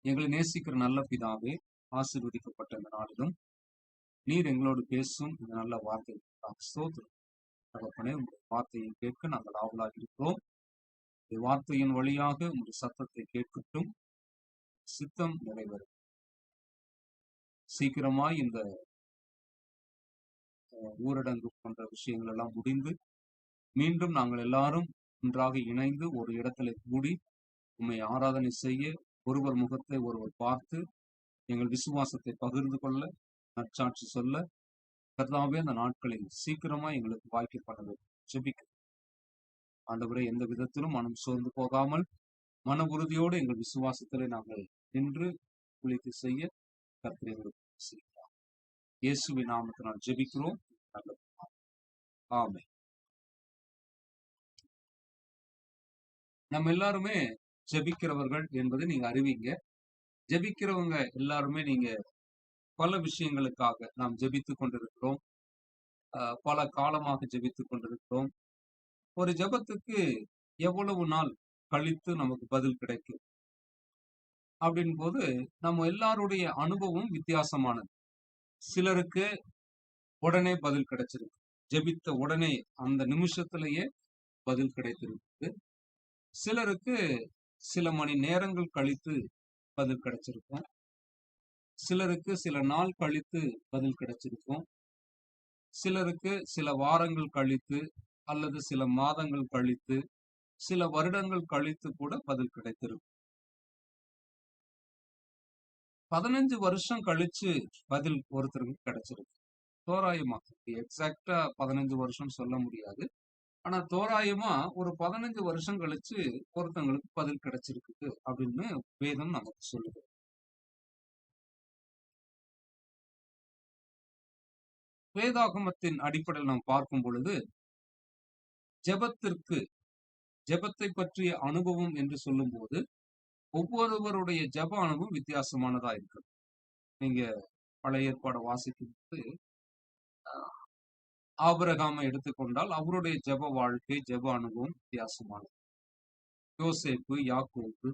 எங்களை நேசிக்கிற நல்ல பிதாவே, ஆசீர்வதிக்கப்பட்ட இந்த நாளிலும் நீர் எங்களோடு பேசும் இந்த நல்ல வார்த்தை ஸ்தோத்திரம் தகப்பனே. உங்களுடைய வார்த்தையை கேட்க நாங்கள் ஆவலாக இருக்கிறோம். இந்த வார்த்தையின் வழியாக உங்களுடைய சத்தத்தை கேட்கட்டும், சித்தம் நிறைவேறும். சீக்கிரமாய் இந்த ஊரடங்கு போன்ற விஷயங்கள் எல்லாம் முடிந்து மீண்டும் நாங்கள் எல்லாரும் ஒன்றாக இணைந்து ஒரு இடத்துல கூடி உம்மை ஆராதனை செய்ய, ஒருவர் முகத்தை ஒருவர் பார்த்து எங்கள் விசுவாசத்தை பகிர்ந்து கொள்ள, நற்சாட்சி சொல்ல கர்த்தாவே அந்த நாட்களில் சீக்கிரமா எங்களுக்கு வாய்க்க பண்ண வேண்டும். ஜெபிக்க ஆண்டவரே, எந்த விதத்திலும் மனம் சோர்ந்து போகாமல் மன உறுதியோடு எங்கள் விசுவாசத்திலே நாங்கள் நின்று குளித்து செய்ய கர்த்தர் எங்களுக்கு செய்கிறார். இயேசுவின் நாமத்தினால் ஜெபிக்கிறோம். நல்லது. ஆமென். நம்ம எல்லாருமே ஜெபிக்கிறவர்கள் என்பதை நீங்க அறிவீங்க. ஜெபிக்கிறவங்க எல்லாருமே நீங்க பல விஷயங்களுக்காக நாம் ஜெபித்துக் கொண்டிருக்கிறோம். பல காலமாக ஜெபித்துக் கொண்டிருக்கிறோம். ஒரு ஜெபத்துக்கு எவ்வளவு நாள் கழித்து நமக்கு பதில் கிடைக்கும் அப்படின் போது நம்ம எல்லாருடைய அனுபவம் வித்தியாசமானது. சிலருக்கு உடனே பதில் கிடைச்சிருக்கு, ஜெபித்த உடனே அந்த நிமிஷத்திலேயே பதில் கிடைத்திருக்கு. சிலருக்கு சில மணி நேரங்கள் கழித்து பதில் கிடைச்சிருக்கும். சிலருக்கு சில நாள் கழித்து பதில் கிடைச்சிருக்கும். சிலருக்கு சில வாரங்கள் கழித்து அல்லது சில மாதங்கள் கழித்து சில வருடங்கள் கழித்து கூட பதில் கிடைத்திருக்கும். 15 வருஷம் கழிச்சு பதில் ஒருத்தருக்கு கிடைச்சிருக்கு. தோராயமா, எக்ஸாக்டா 15 வருஷம் சொல்ல முடியாது. ஆனா தோராயமா ஒரு 15 வருஷம் கழிச்சு ஒருத்தங்களுக்கு பதில் கிடைச்சிருக்கு அப்படின்னு வேதம் நமக்கு சொல்லுது. வேதாகமத்தின் அடிப்படையில் நாம் பார்க்கும் பொழுது ஜெபத்தை பற்றிய அனுபவம் என்று சொல்லும் போது ஒவ்வொருவருடைய ஜெப அனுபவம் வித்தியாசமானதா இருக்கு. நீங்க பழைய ஏற்பாடு வாசிக்கும் போது ஆபிரகாமை எடுத்துக்கொண்டால் அவருடைய ஜெப வாழ்க்கை, ஜெப அனுபவம் வித்தியாசமானது. யோசேப்பு, யாக்கோபு,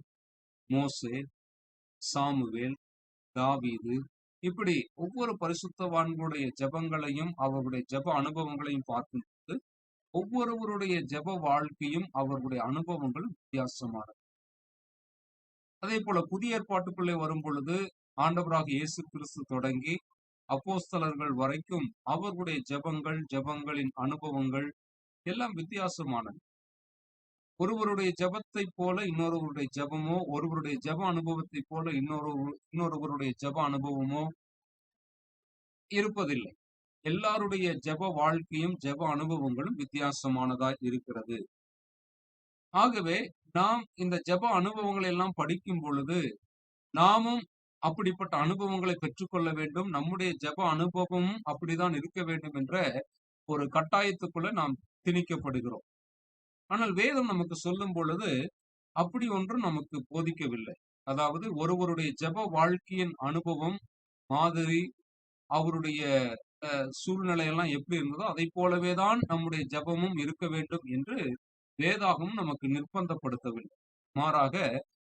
மோசே, சாமுவேல், தாவீது, இப்படி ஒவ்வொரு பரிசுத்தவான்களுடைய ஜெபங்களையும் அவருடைய ஜெப அனுபவங்களையும் பார்க்கும்போது ஒவ்வொருவருடைய ஜெப வாழ்க்கையும் அவர்களுடைய அனுபவங்கள் வித்தியாசமானது. அதே போல புதிய ஏற்பாட்டுக்குள்ளே வரும் பொழுது ஆண்டவராக இயேசு கிறிஸ்து தொடங்கி அப்போஸ்தலர்கள் வரைக்கும் அவர்களுடைய ஜெபங்களின் அனுபவங்கள் எல்லாம் வித்தியாசமானது. ஒருவருடைய ஜெபத்தை போல இன்னொருவருடைய ஜெபமோ, ஒருவருடைய ஜெப அனுபவத்தை போல இன்னொருவருடைய ஜெப அனுபவமோ இருப்பதில்லை. எல்லாருடைய ஜெப வாழ்க்கையும் ஜெப அனுபவங்களும் வித்தியாசமானதா இருக்கிறது. ஆகவே நாம் இந்த ஜெப அனுபவங்களை எல்லாம் படிக்கும் பொழுது நாமும் அப்படிப்பட்ட அனுபவங்களை பெற்றுக்கொள்ள வேண்டும். நம்முடைய ஜெப அனுபவமும் அப்படிதான் இருக்க வேண்டும் என்ற ஒரு கட்டாயத்துக்குள்ள நாம் திணிக்கப்படுகிறோம். ஆனால் வேதம் நமக்கு சொல்லும் பொழுது அப்படி ஒன்றும் நமக்கு போதிக்கவில்லை. அதாவது ஒருவருடைய ஜெப வாழ்க்கையின் அனுபவம் மாதிரி, அவருடைய சூழ்நிலை எல்லாம் எப்படி இருந்ததோ அதை போலவேதான் நம்முடைய ஜெபமும் இருக்க வேண்டும் என்று வேதாகமும் நமக்கு நிர்பந்தப்படுத்தவில்லை. மாறாக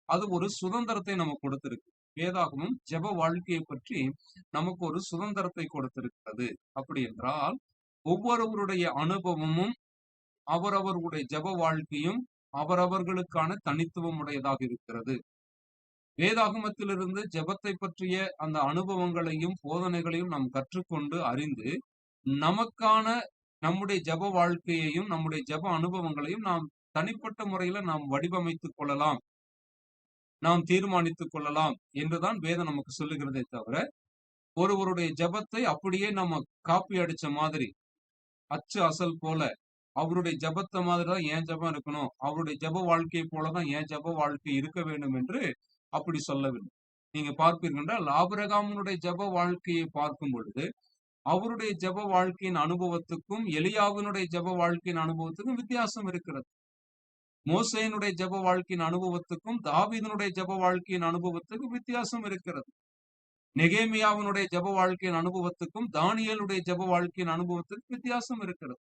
அது ஒரு சுதந்திரத்தை நமக்கு கொடுத்திருக்கு. வேதாகமும் ஜெப வாழ்க்கையை பற்றி நமக்கு ஒரு சுதந்திரத்தை கொடுத்திருக்கிறது. அப்படி என்றால் ஒவ்வொருவருடைய அனுபவமும் அவரவர்களுடைய ஜெப வாழ்க்கையும் அவரவர்களுக்கான தனித்துவம் உடையதாக இருக்கிறது. வேதாகமத்திலிருந்து ஜெபத்தை பற்றிய அந்த அனுபவங்களையும் போதனைகளையும் நாம் கற்றுக்கொண்டு அறிந்து நமக்கான நம்முடைய ஜெப வாழ்க்கையையும் நம்முடைய ஜெப அனுபவங்களையும் நாம் தனிப்பட்ட முறையில நாம் வடிவமைத்துக் கொள்ளலாம், நாம் தீர்மானித்துக் கொள்ளலாம் என்றுதான் வேதம் நமக்கு சொல்லுகிறதே தவிர ஒருவருடைய ஜெபத்தை அப்படியே நம்ம காப்பி அடிச்ச மாதிரி அச்சு அசல் போல அவருடைய ஜெபத்தை மாதிரிதான் என் ஜெபம் இருக்கணும், அவருடைய ஜெப வாழ்க்கையை போலதான் என் ஜெப வாழ்க்கை இருக்க வேண்டும் என்று அப்படி சொல்லவில்லை. நீங்க பார்ப்பீர்கள் என்றால் ஆபிரகாமுடைய ஜெப வாழ்க்கையை பார்க்கும் பொழுது அவருடைய ஜெப வாழ்க்கையின் அனுபவத்துக்கும் எலியாவினுடைய ஜெப வாழ்க்கையின் அனுபவத்துக்கும் வித்தியாசம் இருக்கிறது. மோசேயினுடைய ஜெப வாழ்க்கையின் அனுபவத்துக்கும் தாவீதினுடைய ஜெப வாழ்க்கையின் அனுபவத்துக்கும் வித்தியாசம் இருக்கிறது. நெகேமியாவினுடைய ஜெப வாழ்க்கையின் அனுபவத்துக்கும் தானியேலுடைய ஜெப வாழ்க்கையின் அனுபவத்துக்கும் வித்தியாசம் இருக்கிறது.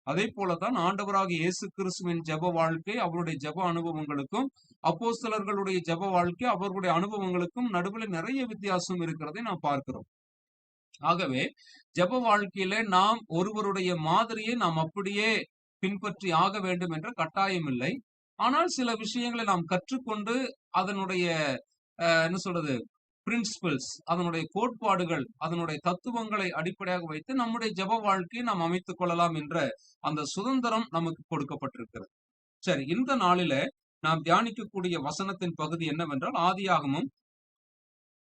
அதே போலதான் ஆண்டவராக இயேசு கிறிஸ்துவின் ஜெப வாழ்க்கை அவருடைய ஜெப அனுபவங்களுக்கும் அப்போஸ்தலர்களுடைய ஜெப வாழ்க்கை அவர்களுடைய அனுபவங்களுக்கும் நடுவில் நிறைய வித்தியாசம் இருக்கிறதை நாம் பார்க்கிறோம். ஆகவே ஜெப வாழ்க்கையில நாம் ஒருவருடைய மாதிரியை நாம் அப்படியே பின்பற்றி ஆக வேண்டும் என்ற கட்டாயம் இல்லை. ஆனால் சில விஷயங்களை நாம் கற்றுக்கொண்டு அதனுடைய என்ன சொல்றது பிரின்சிபிள்ஸ், அதனுடைய கோட்பாடுகள், அதனுடைய தத்துவங்களை அடிப்படையாக வைத்து நம்முடைய ஜெப வாழ்க்கையை நாம் அமைத்துக் கொள்ளலாம் என்ற அந்த சுதந்திரம் நமக்கு கொடுக்கப்பட்டிருக்கிறது. சரி, இந்த நாளில நாம் தியானிக்கக்கூடிய வசனத்தின் பகுதி என்னவென்றால் ஆதியாகமம்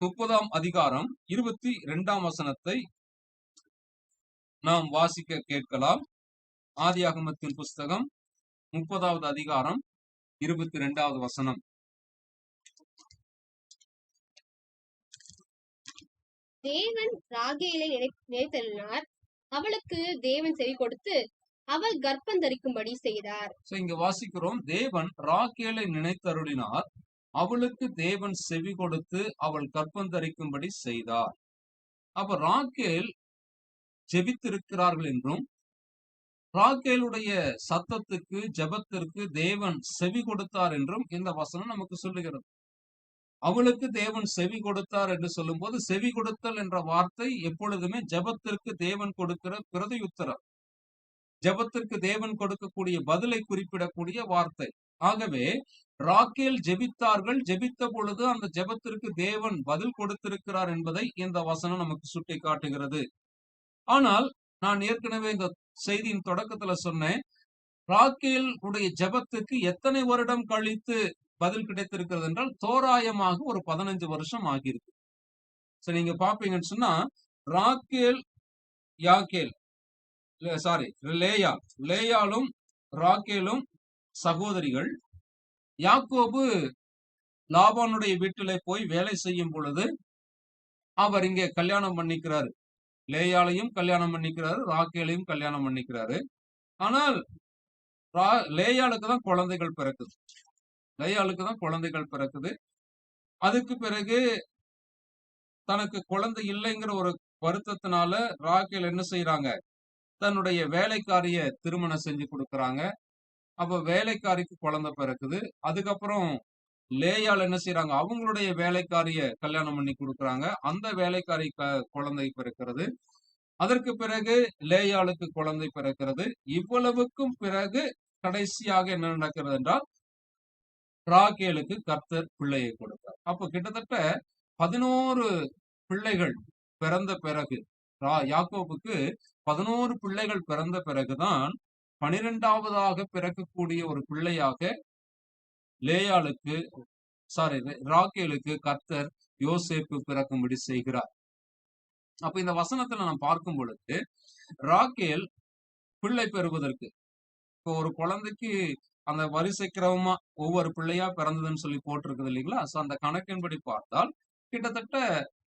30ஆம் அதிகாரம் 22ஆம் வசனத்தை நாம் வாசிக்க கேட்கலாம். ஆதியாகமத்தின் புஸ்தகம் 30வது அதிகாரம் 22வது வசனம். தேவன் ராகேலை நினைத்தருளினார். அவளுக்கு தேவன் செவி கொடுத்து அவள் கர்ப்பம் தரிக்கும்படி செய்தார். இங்க வாசிக்கிறோம், தேவன் ராகேலை நினைத்தருளினார், அவளுக்கு தேவன் செவி கொடுத்து அவள் கர்ப்பம் தரிக்கும்படி செய்தார். அப்ப ராகேல் ஜெபித்திருக்கிறார்கள் என்றும் ராகேலுடைய சத்தத்துக்கு ஜெபத்திற்கு தேவன் செவி கொடுத்தார் என்றும் இந்த வசனம் நமக்கு சொல்லுகிறது. அவளுக்கு தேவன் செவி கொடுத்தார் என்று சொல்லும் போது செவி கொடுத்தல் என்ற வார்த்தை எப்பொழுதுமே ஜெபத்திற்கு தேவன் கொடுக்கிற பிரதியுத்தரம், ஜெபத்திற்கு தேவன் கொடுக்கக்கூடிய பதிலை குறிப்பிடக்கூடிய வார்த்தை. ஆகவே ராகேல் ஜெபித்தார்கள், ஜெபித்த பொழுது அந்த ஜெபத்திற்கு தேவன் பதில் கொடுத்திருக்கிறார் என்பதை இந்த வசனம் நமக்கு சுட்டி காட்டுகிறது. ஆனால் நான் ஏற்கனவே இந்த செய்தியின் தொடக்கத்துல சொன்னேன், ராகேல் உடைய ஜெபத்துக்கு எத்தனை வருடம் கழித்து பதில் கிடைத்திருக்கிறது என்றால் தோராயமாக ஒரு 15 வருஷம் ஆகியிருக்கு. சரி, நீங்க பாப்பீங்கன்னு சொன்னா ராகேல் லேயாலும் ராகேலும் சகோதரிகள். யாக்கோபு லாபானுடைய வீட்டிலே போய் வேலை செய்யும் பொழுது அவர் இங்கே கல்யாணம் பண்ணிக்கிறாரு. லேயாலையும் கல்யாணம் பண்ணிக்கிறாரு, ராகேலையும் கல்யாணம் பண்ணிக்கிறாரு. ஆனால் லேயாளுக்கு தான் குழந்தைகள் பிறக்குது. அதுக்கு பிறகு தனக்கு குழந்தை இல்லைங்கிற ஒரு வருத்தத்தினால ராகேல் என்ன செய்யறாங்க, தன்னுடைய வேலைக்காரிய திருமணம் செஞ்சு கொடுக்கறாங்க. அப்ப வேலைக்காரிக்கு குழந்தை பிறக்குது. அதுக்கப்புறம் லேயால் என்ன செய்யறாங்க, அவங்களுடைய வேலைக்காரிய கல்யாணம் பண்ணி கொடுக்கறாங்க. அந்த வேலைக்காரி குழந்தை பிறக்கிறது. அதற்கு பிறகு லேயாளுக்கு குழந்தை பிறக்கிறது. இவ்வளவுக்கும் பிறகு கடைசியாக என்ன நடக்கிறது என்றால் ராகேலுக்கு கர்த்தர் பிள்ளையை கொடுத்தார். அப்ப கிட்டத்தட்ட 11 பிள்ளைகள் பிறந்த பிறகு, யாக்கோபுக்கு 11 பிள்ளைகள் பிறந்த பிறகுதான் 12வதாக பிறக்கக்கூடிய ஒரு பிள்ளையாக ராகேலுக்கு கர்த்தர் யோசேப்பு பிறக்கும்படி செய்கிறார். அப்ப இந்த வசனத்துல நாம் பார்க்கும் பொழுது ராகேல் பிள்ளை பெறுவதற்கு, இப்போ ஒரு குழந்தைக்கு அந்த வரிசை கிரமமா ஒவ்வொரு பிள்ளையா பிறந்ததுன்னு சொல்லி போட்டிருக்குது இல்லைங்களா? சோ அந்த கணக்கின்படி பார்த்தால் கிட்டத்தட்ட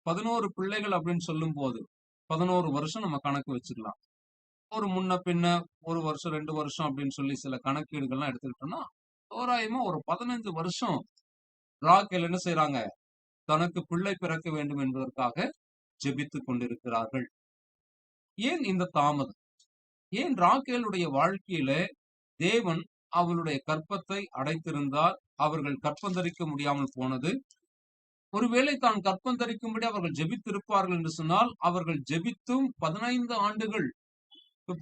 11 பிள்ளைகள் அப்படின்னு சொல்லும் போது 11 வருஷம் நம்ம கணக்கு வச்சுக்கலாம். ஒரு முன்ன பின்ன 1 வருஷம் 2 வருஷம் அப்படின்னு சொல்லி சில கணக்கீடுகள்லாம் எடுத்துக்கிட்டோம்னா தோராயமா ஒரு 15 வருஷம் ராகேல் என்ன செய்யறாங்க, தனக்கு பிள்ளை பிறக்க வேண்டும் என்பதற்காக ஜெபித்து கொண்டிருக்கிறார்கள். ஏன் இந்த தாமதம்? ஏன் ராகேலுடைய வாழ்க்கையில தேவன் அவளுடைய கற்பத்தை அடைத்திருந்தால் அவர்கள் கற்பந்தரிக்க முடியாமல் போனது? ஒருவேளை தான் கற்பந்தரிக்கும்படி அவர்கள் ஜெபித்திருப்பார்கள் என்று சொன்னால் அவர்கள் ஜெபித்தும் 15 ஆண்டுகள்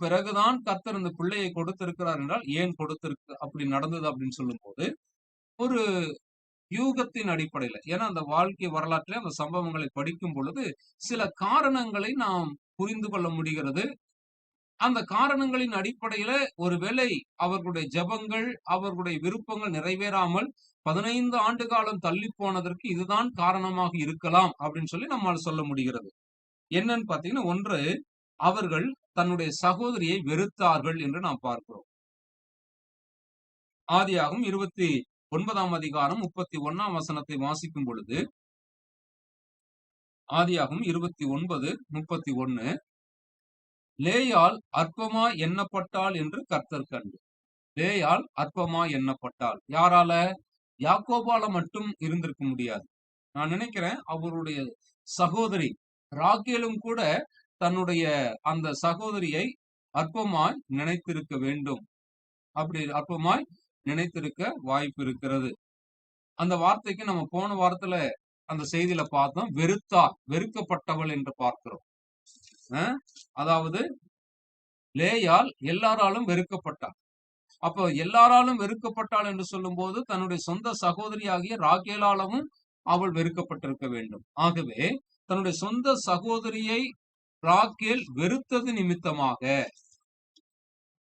பிறகுதான் கர்த்தர் இந்த பிள்ளையை கொடுத்திருக்கிறார் என்றால் ஏன் கொடுத்திருக்கு அப்படி நடந்தது அப்படின்னு சொல்லும் போது ஒரு யூகத்தின் அடிப்படையில, ஏன்னா அந்த வாழ்க்கை வரலாற்றிலே அந்த சம்பவங்களை படிக்கும் பொழுது சில காரணங்களை நாம் புரிந்து கொள்ள முடிகிறது. அந்த காரணங்களின் அடிப்படையில ஒருவேளை அவர்களுடைய ஜெபங்கள், அவர்களுடைய விருப்பங்கள் நிறைவேறாமல் 15 ஆண்டு காலம் தள்ளி போனதற்கு இதுதான் காரணமாக இருக்கலாம் அப்படின்னு சொல்லி நம்மால் சொல்ல முடிகிறது. என்னன்னு பாத்தீங்கன்னா, ஒன்று, அவர்கள் தன்னுடைய சகோதரியை வெறுத்தார்கள் என்று நாம் பார்க்கிறோம். ஆதியாகமம் 29ஆம் அதிகாரம் 31ஆம் வசனத்தை வாசிக்கும் பொழுது, ஆதியாகமம் 29:31, லேயாள் அற்பமா எண்ணப்பட்டாள் என்று கர்த்தர் கண்டு. லேயாள் அற்பமா எண்ணப்பட்டாள். யாரால? யாக்கோபால மட்டும் இருந்திருக்க முடியாது. நான் நினைக்கிறேன் அவருடைய சகோதரி ராகேலும் கூட தன்னுடைய அந்த சகோதரியை அற்பமாய் நினைத்திருக்க வேண்டும். அப்படி அற்பமாய் நினைத்திருக்க வாய்ப்பு இருக்கிறது. அந்த வார்த்தைக்கு நம்ம போன வாரத்துல அந்த செய்தியில பார்த்தோம். வெறுத்தார், வெறுக்கப்பட்டவள் என்று பார்க்கிறோம். அஹ் அதாவது லேயாள் எல்லாராலும் வெறுக்கப்பட்டாள். அப்போ எல்லாராலும் வெறுக்கப்பட்டாள் என்று சொல்லும்போது தன்னுடைய சொந்த சகோதரியாகிய ராகேலாலும் அவள் வெறுக்கப்பட்டிருக்க வேண்டும். ஆகவே தன்னுடைய சொந்த சகோதரியை ராகேல் வெறுத்தது நிமித்தமாக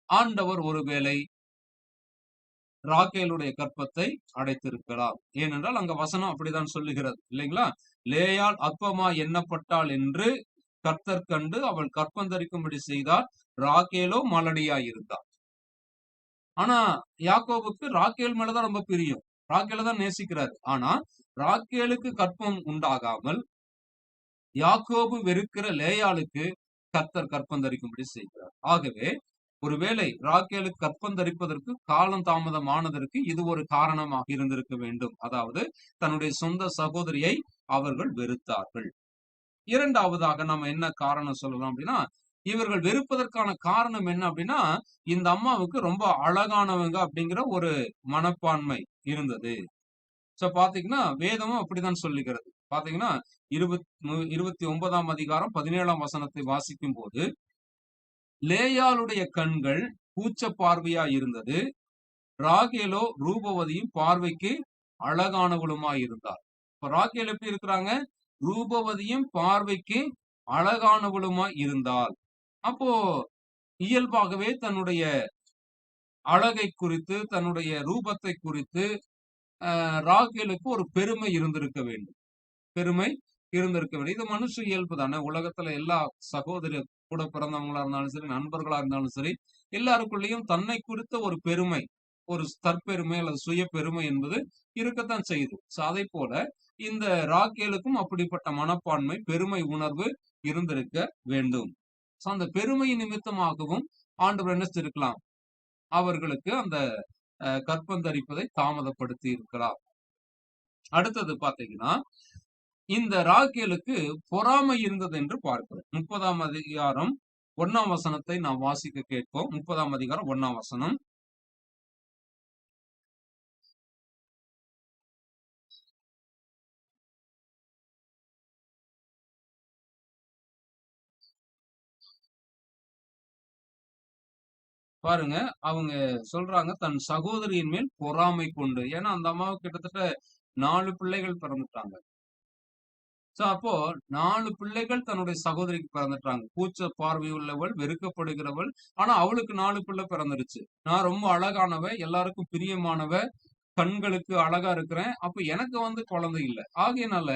ஆண்டவர் ஒருவேளை ராகேலுடைய கற்பத்தை அடைத்திருக்கிறார். ஏனென்றால் அங்க வசனம் அப்படிதான் சொல்லுகிறது இல்லைங்களா? லேயாள் அற்பமா எண்ணப்பட்டாள் என்று கர்த்தர் கண்டு அவள் கற்பந்தரிக்கும்படி செய்தார். ராகேலோ மலடியாய் இருந்தார். ஆனா யாக்கோபுக்கு ராகேல் மேலதான் ரொம்ப பிரியம். ராகேல தான் நேசிக்கிறாரு. ஆனா ராகேலுக்கு கற்பம் உண்டாகாமல் யாக்கோபு வெறுக்கிற லேயாளுக்கு கர்த்தர் கற்பந்தரிக்கும்படி செய்கிறார். ஆகவே ஒருவேளை ராகேலுக்கு கற்பந்தரிப்பதற்கு காலம் தாமதமானதற்கு இது ஒரு காரணமாக இருந்திருக்க வேண்டும். அதாவது தன்னுடைய சொந்த சகோதரியை அவர்கள் வெறுத்தார்கள். இரண்டாவதாக நம்ம என்ன காரணம் சொல்லலாம் அப்படின்னா, இவர்கள் வெறுப்பதற்கான காரணம் என்ன அப்படின்னா, இந்த அம்மாவுக்கு ரொம்ப அழகானவங்க அப்படிங்கிற ஒரு மனப்பான்மை இருந்தது. சோ பாத்தீங்கன்னா வேதமும் அப்படிதான் சொல்லுகிறது. பாத்தீங்கன்னா 29ஆம் அதிகாரம் 17ஆம் வசனத்தை வாசிக்கும் போது, லேயாளுடைய கண்கள் கூச்ச பார்வையா இருந்தது, ராகேலோ ரூபவதியும் பார்வைக்கு அழகானவளுமாய் இருந்தார். இப்ப ராகேல் எப்படி இருக்கிறாங்க? ரூபவதியும் பார்வைக்கு அழகானவளுமாய் இருந்தால். அப்போ இயல்பாகவே தன்னுடைய அழகை குறித்து, தன்னுடைய ரூபத்தை குறித்து ராகேலுக்கு ஒரு பெருமை இருந்திருக்க வேண்டும். பெருமை இருந்திருக்க வேண்டும். இது மனுஷ இயல்பு தானே. உலகத்துல எல்லா சகோதர கூட பிறந்தவங்களா இருந்தாலும் சரி, நண்பர்களா இருந்தாலும் சரி, எல்லாருக்குள்ளேயும் தன்னை குறித்த ஒரு பெருமை, ஒரு தற்பெருமை அல்லது சுய பெருமை என்பது இருக்கத்தான் செய்யுது. அதை போல இந்த ராகேலுக்கும் அப்படிப்பட்ட மனப்பான்மை, பெருமை உணர்வு இருந்திருக்க வேண்டும். அந்த பெருமை நிமித்தமாகவும் ஆண்டவர் என்ன செய்திருக்கலாம்? அவர்களுக்கு அந்த கற்பந்தரிப்பதை தாமதப்படுத்தி இருக்கிறார். அடுத்தது பாத்தீங்கன்னா, இந்த ராகேலுக்கு பொறாமை இருந்தது என்று பார்க்கிறோம். 30ஆம் அதிகாரம் 1ஆம் வசனத்தை நாம் வாசிக்க கேட்போம். 30ஆம் அதிகாரம் 1ஆம் வசனம். பாருங்க, அவங்க சொல்றாங்க தன் சகோதரியின் மேல் பொறாமை கொண்டு. ஏன்னா அந்த அம்மாவுக்கு கிட்டத்தட்ட 4 பிள்ளைகள் பிறந்துட்டாங்க. அப்போ 4 பிள்ளைகள் தன்னுடைய சகோதரிக்கு பிறந்துட்டாங்க. கூச்ச பார்வை உள்ளவள், வெறுக்கப்படுகிறவள். ஆனா அவளுக்கு 4 பிள்ளை பிறந்துருச்சு. நான் ரொம்ப அழகானவ, எல்லாருக்கும் பிரியமானவ, கண்களுக்கு அழகா இருக்கிறேன். அப்ப எனக்கு குழந்தை இல்ல. ஆகையினால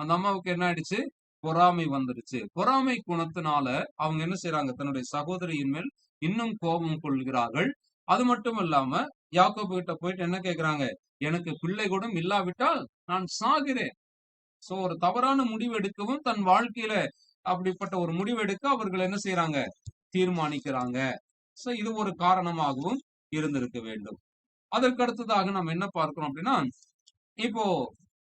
அந்த அம்மாவுக்கு என்ன ஆயிடுச்சு? பொறாமை வந்துருச்சு. பொறாமை குணத்தினால அவங்க என்ன செய்யறாங்க? தன்னுடைய சகோதரியின் மேல் இன்னும் கோபம் கொள்கிறார்கள். அது மட்டும் இல்லாம யாக்கோபு கிட்ட போயிட்டு என்ன கேக்குறாங்க? எனக்கு பிள்ளை கூட இல்லாவிட்டால் நான் சாகிறேன். ஒரு தவறான முடிவு எடுக்கவும் தன் வாழ்க்கையில அப்படிப்பட்ட ஒரு முடிவு எடுக்க அவர்கள் என்ன செய்யறாங்க? தீர்மானிக்கிறாங்க. இது ஒரு காரணமாகவும் இருந்திருக்க வேண்டும். அதற்கு அடுத்ததாக நம்ம என்ன பார்க்கிறோம் அப்படின்னா, இப்போ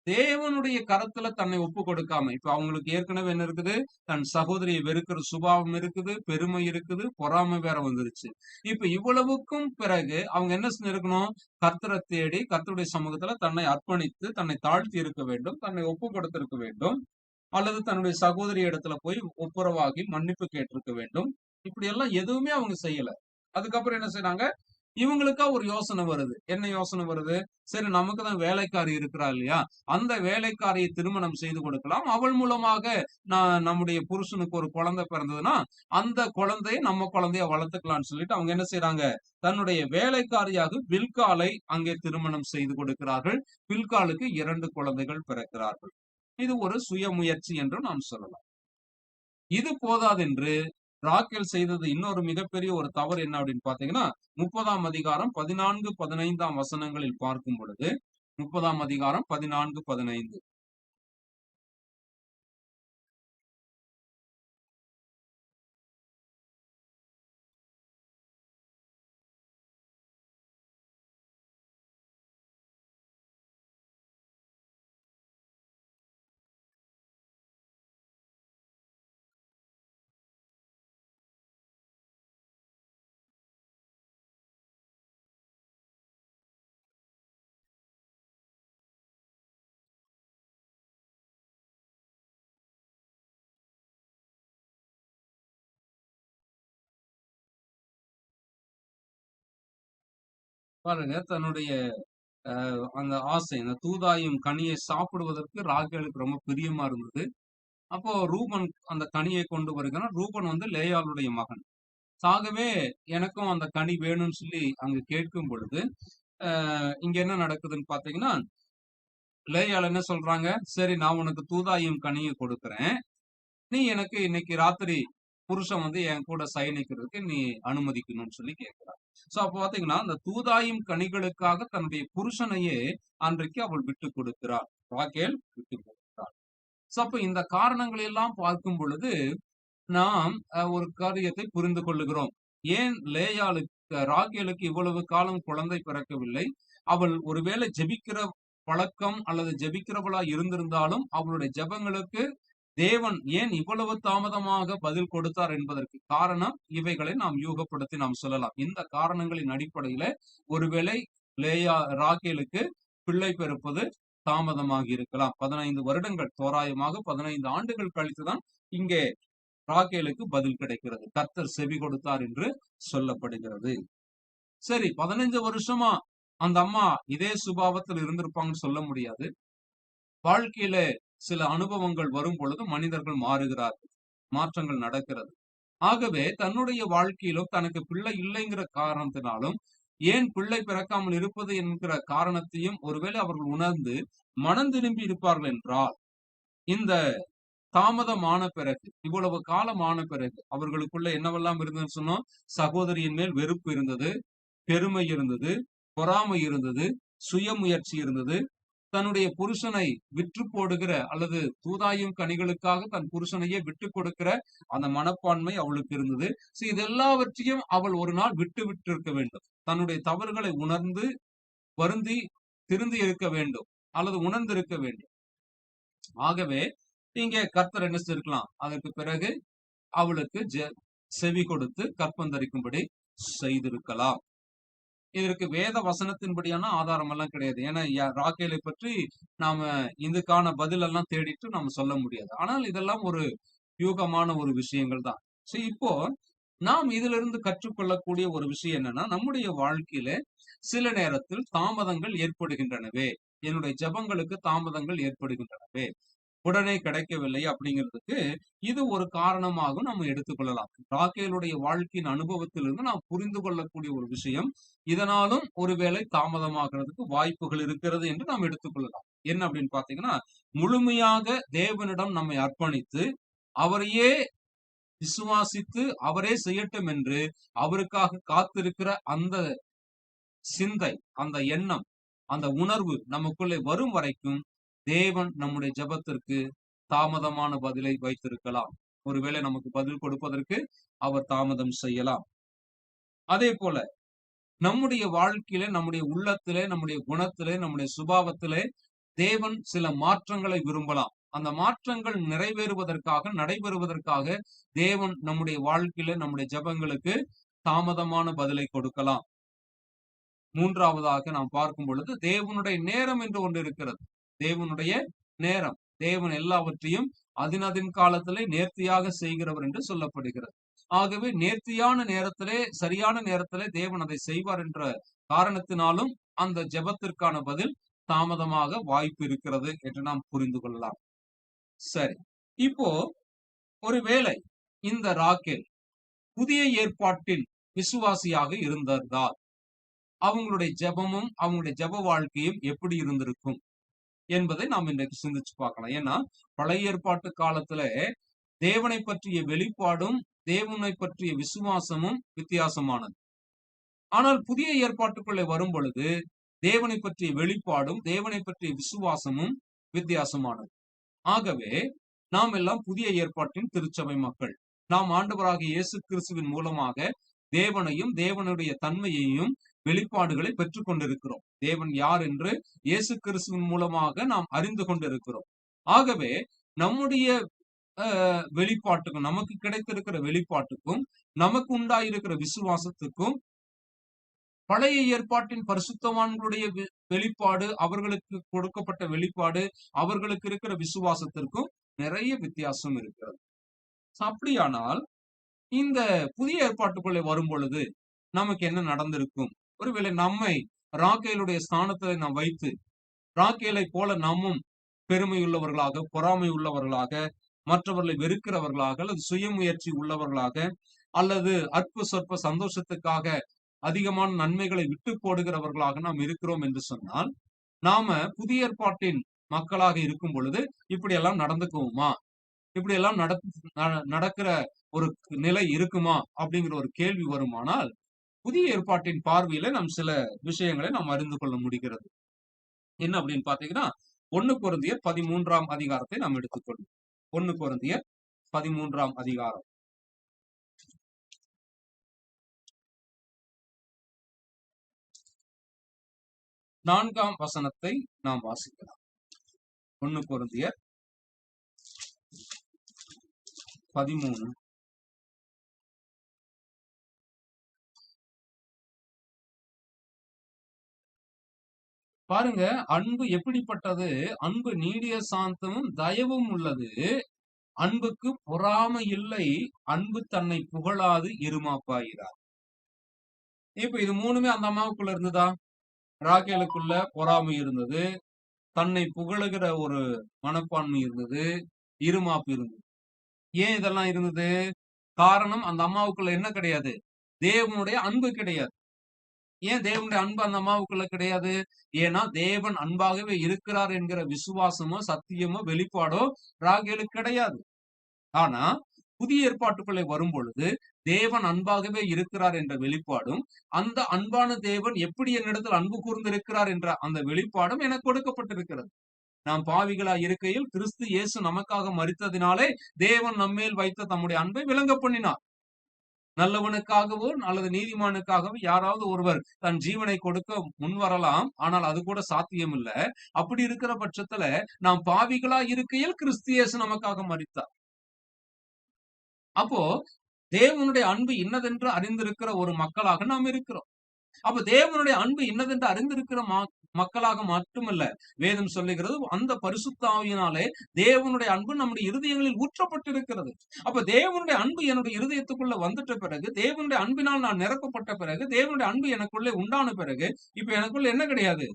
தேவனுடைய கரத்துல தன்னை ஒப்பு கொடுக்காம, இப்ப அவங்களுக்கு ஏற்கனவே என்ன இருக்குது? தன் சகோதரியை வெறுக்கிற சுபாவம் இருக்குது, பெருமை இருக்குது, பொறாமை வேற வந்துருச்சு. இப்ப இவ்வளவுக்கும் பிறகு அவங்க என்ன செஞ்சிருக்கணும்? கர்த்தரை தேடி கர்த்தருடைய சமூகத்துல தன்னை அர்ப்பணித்து, தன்னை தாழ்த்தி இருக்க வேண்டும், தன்னை ஒப்பு கொடுத்திருக்க வேண்டும், அல்லது தன்னுடைய சகோதரி இடத்துல போய் ஒப்புரவாகி மன்னிப்பு கேட்டிருக்க வேண்டும். இப்படி எல்லாம் எதுவுமே அவங்க செய்யல. அதுக்கப்புறம் என்ன செய்யறாங்க? இவங்களுக்கா ஒரு யோசனை வருது. என்ன யோசனை வருது? சரி, நமக்கு தான் வேலைக்காரி இருக்கிறா இல்லையா? அந்த வேலைக்காரியை திருமணம் செய்து கொடுக்கலாம். அவள் மூலமாக நம்முடைய புருஷனுக்கு ஒரு குழந்தை பிறந்ததுன்னா அந்த குழந்தையை நம்ம குழந்தைய வளர்த்துக்கலாம்னு சொல்லிட்டு அவங்க என்ன செய்யறாங்க? தன்னுடைய வேலைக்காரியாக பில்காலை அங்கே திருமணம் செய்து கொடுக்கிறார்கள். பில்காலுக்கு 2 குழந்தைகள் பிறக்கிறார்கள். இது ஒரு சுயமுயற்சி என்று நாம் சொல்லலாம். இது போதாதென்று ராக்கேல் செய்தது இன்னொரு மிகப்பெரிய ஒரு தவறு என்ன அப்படின்னு பாத்தீங்கன்னா, 30ஆம் அதிகாரம் 14, 15ஆம் வசனங்களில் பார்க்கும் பொழுது, 30ஆம் அதிகாரம் 14, 15. பாருங்க தன்னுடைய அந்த ஆசை, அந்த தூதாயும் கனியை சாப்பிடுவதற்கு ராகேலுக்கு ரொம்ப பிரியமா இருந்தது. அப்போ ரூபன் அந்த கனியை கொண்டு வருகிறான். ரூபன் வந்து லேயாளுடைய மகன். ஆகவே எனக்கும் அந்த கனி வேணும்னு சொல்லி அங்க கேட்கும் பொழுது, இங்க என்ன நடக்குதுன்னு பாத்தீங்கன்னா, லேயாள் என்ன சொல்றாங்க, சரி நான் உனக்கு தூதாயும் கனியை கொடுக்கிறேன். நீ எனக்கு இன்னைக்கு ராத்திரி புருஷன் வந்து என் கூட சயனிக்கிறதுக்கு நீ அனுமதிக்கணும்னு சொல்லி கேட்கிறார். சோ அப்ப பாத்தீங்கன்னா, அந்த தூதாயும் கனிகளுக்காக தன்னுடைய புருஷனையே அன்றைக்கு அவள் விட்டு கொடுக்கிறாள். ராகேல் விட்டு கொடுக்கிறாள். சோ அப்ப இந்த காரணங்களை எல்லாம் பார்க்கும் பொழுது நாம் ஒரு காரியத்தை புரிந்து கொள்ளுகிறோம். ஏன் ராகேலுக்கு இவ்வளவு காலம் குழந்தை பிறக்கவில்லை? அவள் ஒருவேளை ஜெபிக்கிற பழக்கம் அல்லது ஜெபிக்கிறவளா இருந்திருந்தாலும் அவளுடைய ஜெபங்களுக்கு தேவன் ஏன் இவ்வளவு தாமதமாக பதில் கொடுத்தார் என்பதற்கு காரணம் இவைகளை நாம் யூகப்படுத்தி நாம் சொல்லலாம். இந்த காரணங்களின் அடிப்படையில ஒருவேளை ராகேலுக்கு பிள்ளை பிறப்பது தாமதமாகி இருக்கலாம். 15 வருடங்கள், தோராயமாக 15 ஆண்டுகள் கழித்துதான் இங்கே ராகேலுக்கு பதில் கிடைக்கிறது. கர்த்தர் செவி கொடுத்தார் என்று சொல்லப்படுகிறது. சரி, 15 வருஷமா அந்த அம்மா இதே சுபாவத்தில் இருந்திருப்பாங்கன்னு சொல்ல முடியாது. வாழ்க்கையில சில அனுபவங்கள் வரும் பொழுது மனிதர்கள் மாறுகிறார்கள், மாற்றங்கள் நடக்கிறது. ஆகவே தன்னுடைய வாழ்க்கையிலும் தனக்கு பிள்ளை இல்லைங்கிற காரணத்தினாலும் ஏன் பிள்ளை பிறக்காமல் இருப்பது என்கிற காரணத்தையும் ஒருவேளை அவர்கள் உணர்ந்து மனம் திரும்பி இருப்பார்கள் என்றால், இந்த தாமதமான பிறகு, இவ்வளவு காலமான பிறகு அவர்களுக்குள்ள என்னவெல்லாம் இருந்ததுன்னு சொன்னோம்? சகோதரியின் மேல் வெறுப்பு இருந்தது, பெருமை இருந்தது, பொறாமை இருந்தது, சுயமுயற்சி இருந்தது, தன்னுடைய புருஷனை விற்று போடுகிற அல்லது தூதாயும் கனிகளுக்காக தன் புருஷனையே விட்டு கொடுக்கிற அந்த மனப்பான்மை அவளுக்கு இருந்தது. இது எல்லாவற்றையும் அவள் ஒரு நாள் விட்டு இருக்க வேண்டும். தன்னுடைய தவறுகளை உணர்ந்து வருந்தி திருந்தி இருக்க வேண்டும் அல்லது உணர்ந்து இருக்க வேண்டும். ஆகவே இங்கே கர்த்தர் என்ன செய்திருக்கலாம்? அதற்கு பிறகு அவளுக்கு செவி கொடுத்து கற்பந்தரிக்கும்படி செய்திருக்கலாம். இதற்கு வேத வசனத்தின்படியான ஆதாரம் எல்லாம் கிடையாது. ஏன்னா ராகேலை பற்றி நாம இதுக்கான பதில் எல்லாம் தேடிட்டு நாம சொல்ல முடியாது. ஆனால் இதெல்லாம் ஒரு யூகமான ஒரு விஷயங்கள் தான். இப்போ நாம் இதிலிருந்து கற்றுக்கொள்ளக்கூடிய ஒரு விஷயம் என்னன்னா, நம்முடைய வாழ்க்கையில சில நேரத்தில் தாமதங்கள் ஏற்படுகின்றனவே, என்னுடைய ஜெபங்களுக்கு தாமதங்கள் ஏற்படுகின்றனவே, உடனே கிடைக்கவில்லை அப்படிங்கிறதுக்கு இது ஒரு காரணமாக நம்ம எடுத்துக்கொள்ளலாம். ராகேலுடைய வாழ்க்கையின் அனுபவத்திலிருந்து நாம் புரிந்து கொள்ளக்கூடிய ஒரு விஷயம், இதனாலும் ஒருவேளை தாமதமாகிறதுக்கு வாய்ப்புகள் இருக்கிறது என்று நாம் எடுத்துக்கொள்ளலாம். என்ன அப்படின்னு பாத்தீங்கன்னா, முழுமையாக தேவனிடம் நம்மை அர்ப்பணித்து அவரையே விசுவாசித்து அவரே செய்யட்டும் என்று அவருக்காக காத்திருக்கிற அந்த சிந்தை, அந்த எண்ணம், அந்த உணர்வு நமக்குள்ளே வரும் வரைக்கும் தேவன் நம்முடைய ஜெபத்திற்கு தாமதமான பதிலை வைத்திருக்கலாம். ஒருவேளை நமக்கு பதில் கொடுப்பதற்கு அவர் தாமதம் செய்யலாம். அதே போல நம்முடைய வாழ்க்கையில, நம்முடைய உள்ளத்திலே, நம்முடைய குணத்திலே, நம்முடைய சுபாவத்திலே தேவன் சில மாற்றங்களை விரும்பலாம். அந்த மாற்றங்கள் நிறைவேறுவதற்காக, நடைபெறுவதற்காக தேவன் நம்முடைய வாழ்க்கையில நம்முடைய ஜெபங்களுக்கு தாமதமான பதிலை கொடுக்கலாம். மூன்றாவதாக நாம் பார்க்கும் பொழுது தேவனுடைய நேரம் என்று ஒன்று இருக்கிறது. தேவனுடைய நேரம், தேவன் எல்லாவற்றையும் அதின் காலத்திலே நேர்த்தியாக செய்கிறவர் என்று சொல்லப்படுகிறது. ஆகவே நேர்த்தியான நேரத்திலே, சரியான நேரத்திலே தேவன் அதை செய்வார் என்ற காரணத்தினாலும் அந்த ஜெபத்திற்கான பதில் தாமதமாக வாய்ப்பு இருக்கிறது என்று நாம் புரிந்து கொள்ளலாம். சரி, இப்போ ஒருவேளை இந்த ராகேல் புதிய ஏற்பாட்டின் விசுவாசியாக இருந்திருந்தால் அவங்களுடைய ஜெபமும் அவங்களுடைய ஜெப வாழ்க்கையும் எப்படி இருந்திருக்கும் என்பதை நாம் இன்றைக்கு சிந்திச்சு பார்க்கலாம். ஏன்னா பழைய ஏற்பாட்டு காலத்துல தேவனை பற்றிய வெளிப்பாடும் தேவனை பற்றிய விசுவாசமும் வித்தியாசமானது. ஆனால் புதிய ஏற்பாட்டுக்குள்ளே வரும் பொழுது தேவனை பற்றிய வெளிப்பாடும் தேவனை பற்றிய விசுவாசமும் வித்தியாசமானது. ஆகவே நாம் எல்லாம் புதிய ஏற்பாட்டின் திருச்சபை மக்கள். நாம் ஆண்டவராகிய இயேசு கிறிஸ்துவின் மூலமாக தேவனையும் தேவனுடைய தன்மையையும் வெளிப்பாடுகளை பெற்றுக் கொண்டிருக்கிறோம். தேவன் யார் என்று இயேசு கிறிஸ்துவின் மூலமாக நாம் அறிந்து கொண்டிருக்கிறோம். ஆகவே நம்முடைய வெளிப்பாட்டுக்கும், நமக்கு கிடைத்திருக்கிற வெளிப்பாட்டுக்கும், நமக்கு உண்டாயிருக்கிற விசுவாசத்துக்கும் பழைய ஏற்பாட்டின் பரிசுத்தவான்களுடைய வெளிப்பாடு, அவர்களுக்கு கொடுக்கப்பட்ட வெளிப்பாடு, அவர்களுக்கு இருக்கிற விசுவாசத்திற்கும் நிறைய வித்தியாசம் இருக்கிறது. அப்படியானால் இந்த புதிய ஏற்பாட்டுக்குள்ளே வரும் பொழுது நமக்கு என்ன நடந்திருக்கும் ஒருவேளை நம்மை ராகேலுடைய ஸ்தானத்தை நாம் வைத்து ராகேலை போல நாமும் பெருமை உள்ளவர்களாக, பொறாமை உள்ளவர்களாக, மற்றவர்களை வெறுக்கிறவர்களாக, அல்லது சுயமுயற்சி உள்ளவர்களாக, அல்லது அற்ப சொற்ப சந்தோஷத்துக்காக அதிகமான நன்மைகளை விட்டு போடுகிறவர்களாக நாம் இருக்கிறோம் என்று சொன்னால், நாம புதிய ஏற்பாட்டின் மக்களாக இருக்கும் பொழுது இப்படியெல்லாம் நடந்துக்குவோமா? இப்படியெல்லாம் நடக்கிற ஒரு நிலை இருக்குமா? அப்படிங்கிற ஒரு கேள்வி வருமானால், புதிய ஏற்பாட்டின் பார்வையில நாம் சில விஷயங்களை நாம் அறிந்து கொள்ள முடிகிறது. என்ன அப்படின்னு பாத்தீங்கன்னா, 1 கொரிந்தியர் 13ஆம் அதிகாரத்தை நாம் எடுத்துக்கொள்வோம். 1 கொரிந்தியர் 13ஆம் அதிகாரம். 4ஆம் வசனத்தை நாம் வாசிக்கலாம். 1 கொரிந்தியர் 13. பாருங்க, அன்பு எப்படிப்பட்டது? அன்பு நீடிய சாந்தமும் தயவும் உள்ளது. அன்புக்கு பொறாமை இல்லை. அன்பு தன்னை புகழாது இருமாப்பாயிரார். இப்ப இது மூணுமே அந்த அம்மாவுக்குள்ள இருந்ததா? ராகேலுக்குள்ள பொறாமை இருந்தது, தன்னை புகழுகிற ஒரு மனப்பான்மை இருந்தது, இருமாப்பு இருந்தது. ஏன் இதெல்லாம் இருந்தது? காரணம், அந்த அம்மாவுக்குள்ள என்ன கிடையாது? தேவனுடைய அன்பு கிடையாது. ஏன் தேவனுடைய அன்பு அந்த அம்மாவுக்குள்ள கிடையாது? ஏன்னா தேவன் அன்பாகவே இருக்கிறார் என்கிற விசுவாசமோ சத்தியமோ வெளிப்பாடோ ராகேலுக்கு கிடையாது. ஆனா புதிய ஏற்பாட்டுக்குள்ளே வரும் பொழுது தேவன் அன்பாகவே இருக்கிறார் என்ற வெளிப்பாடும், அந்த அன்பான தேவன் எப்படி என்னிடத்தில் அன்பு கூர்ந்திருக்கிறார் என்ற அந்த வெளிப்பாடும் எனக்கு கொடுக்கப்பட்டிருக்கிறது. நாம் பாவிகளா இருக்கையில் கிறிஸ்து இயேசு நமக்காக மரித்ததினாலே தேவன் நம்மேல் வைத்த தம்முடைய அன்பை விளங்க பண்ணினார். நல்லவனுக்காகவோ அல்லது நீதிமானுக்காகவோ யாராவது ஒருவர் தன் ஜீவனை கொடுக்க முன் வரலாம். ஆனால் அது கூட சாத்தியம் இல்ல. அப்படி இருக்கிற பட்சத்துல நாம் பாவிகளா இருக்கையில் கிறிஸ்து இயேசு நமக்காக மரித்தார். அப்போ தேவனுடைய அன்பு இன்னதென்று அறிந்திருக்கிற ஒரு மக்களாக நாம் இருக்கிறோம். அப்ப தேவனுடைய அன்பு இன்னதென்று அறிந்திருக்கிற மக்களாக மட்டுமல்ல, வேதம் சொல்லுகிறது அந்த பரிசுத்த ஆவியினாலே தேவனுடைய அன்பு நம்முடைய இருதயங்களில் ஊற்றப்பட்டிருக்கிறது. அப்ப தேவனுடைய அன்பு என்னுடைய இருதயத்துக்குள்ள வந்துட்ட பிறகு, தேவனுடைய அன்பினால் நான் நிரப்பப்பட்ட பிறகு, தேவனுடைய அன்பு எனக்குள்ளே உண்டான பிறகு, இப்ப எனக்குள்ள என்ன கிடையாது?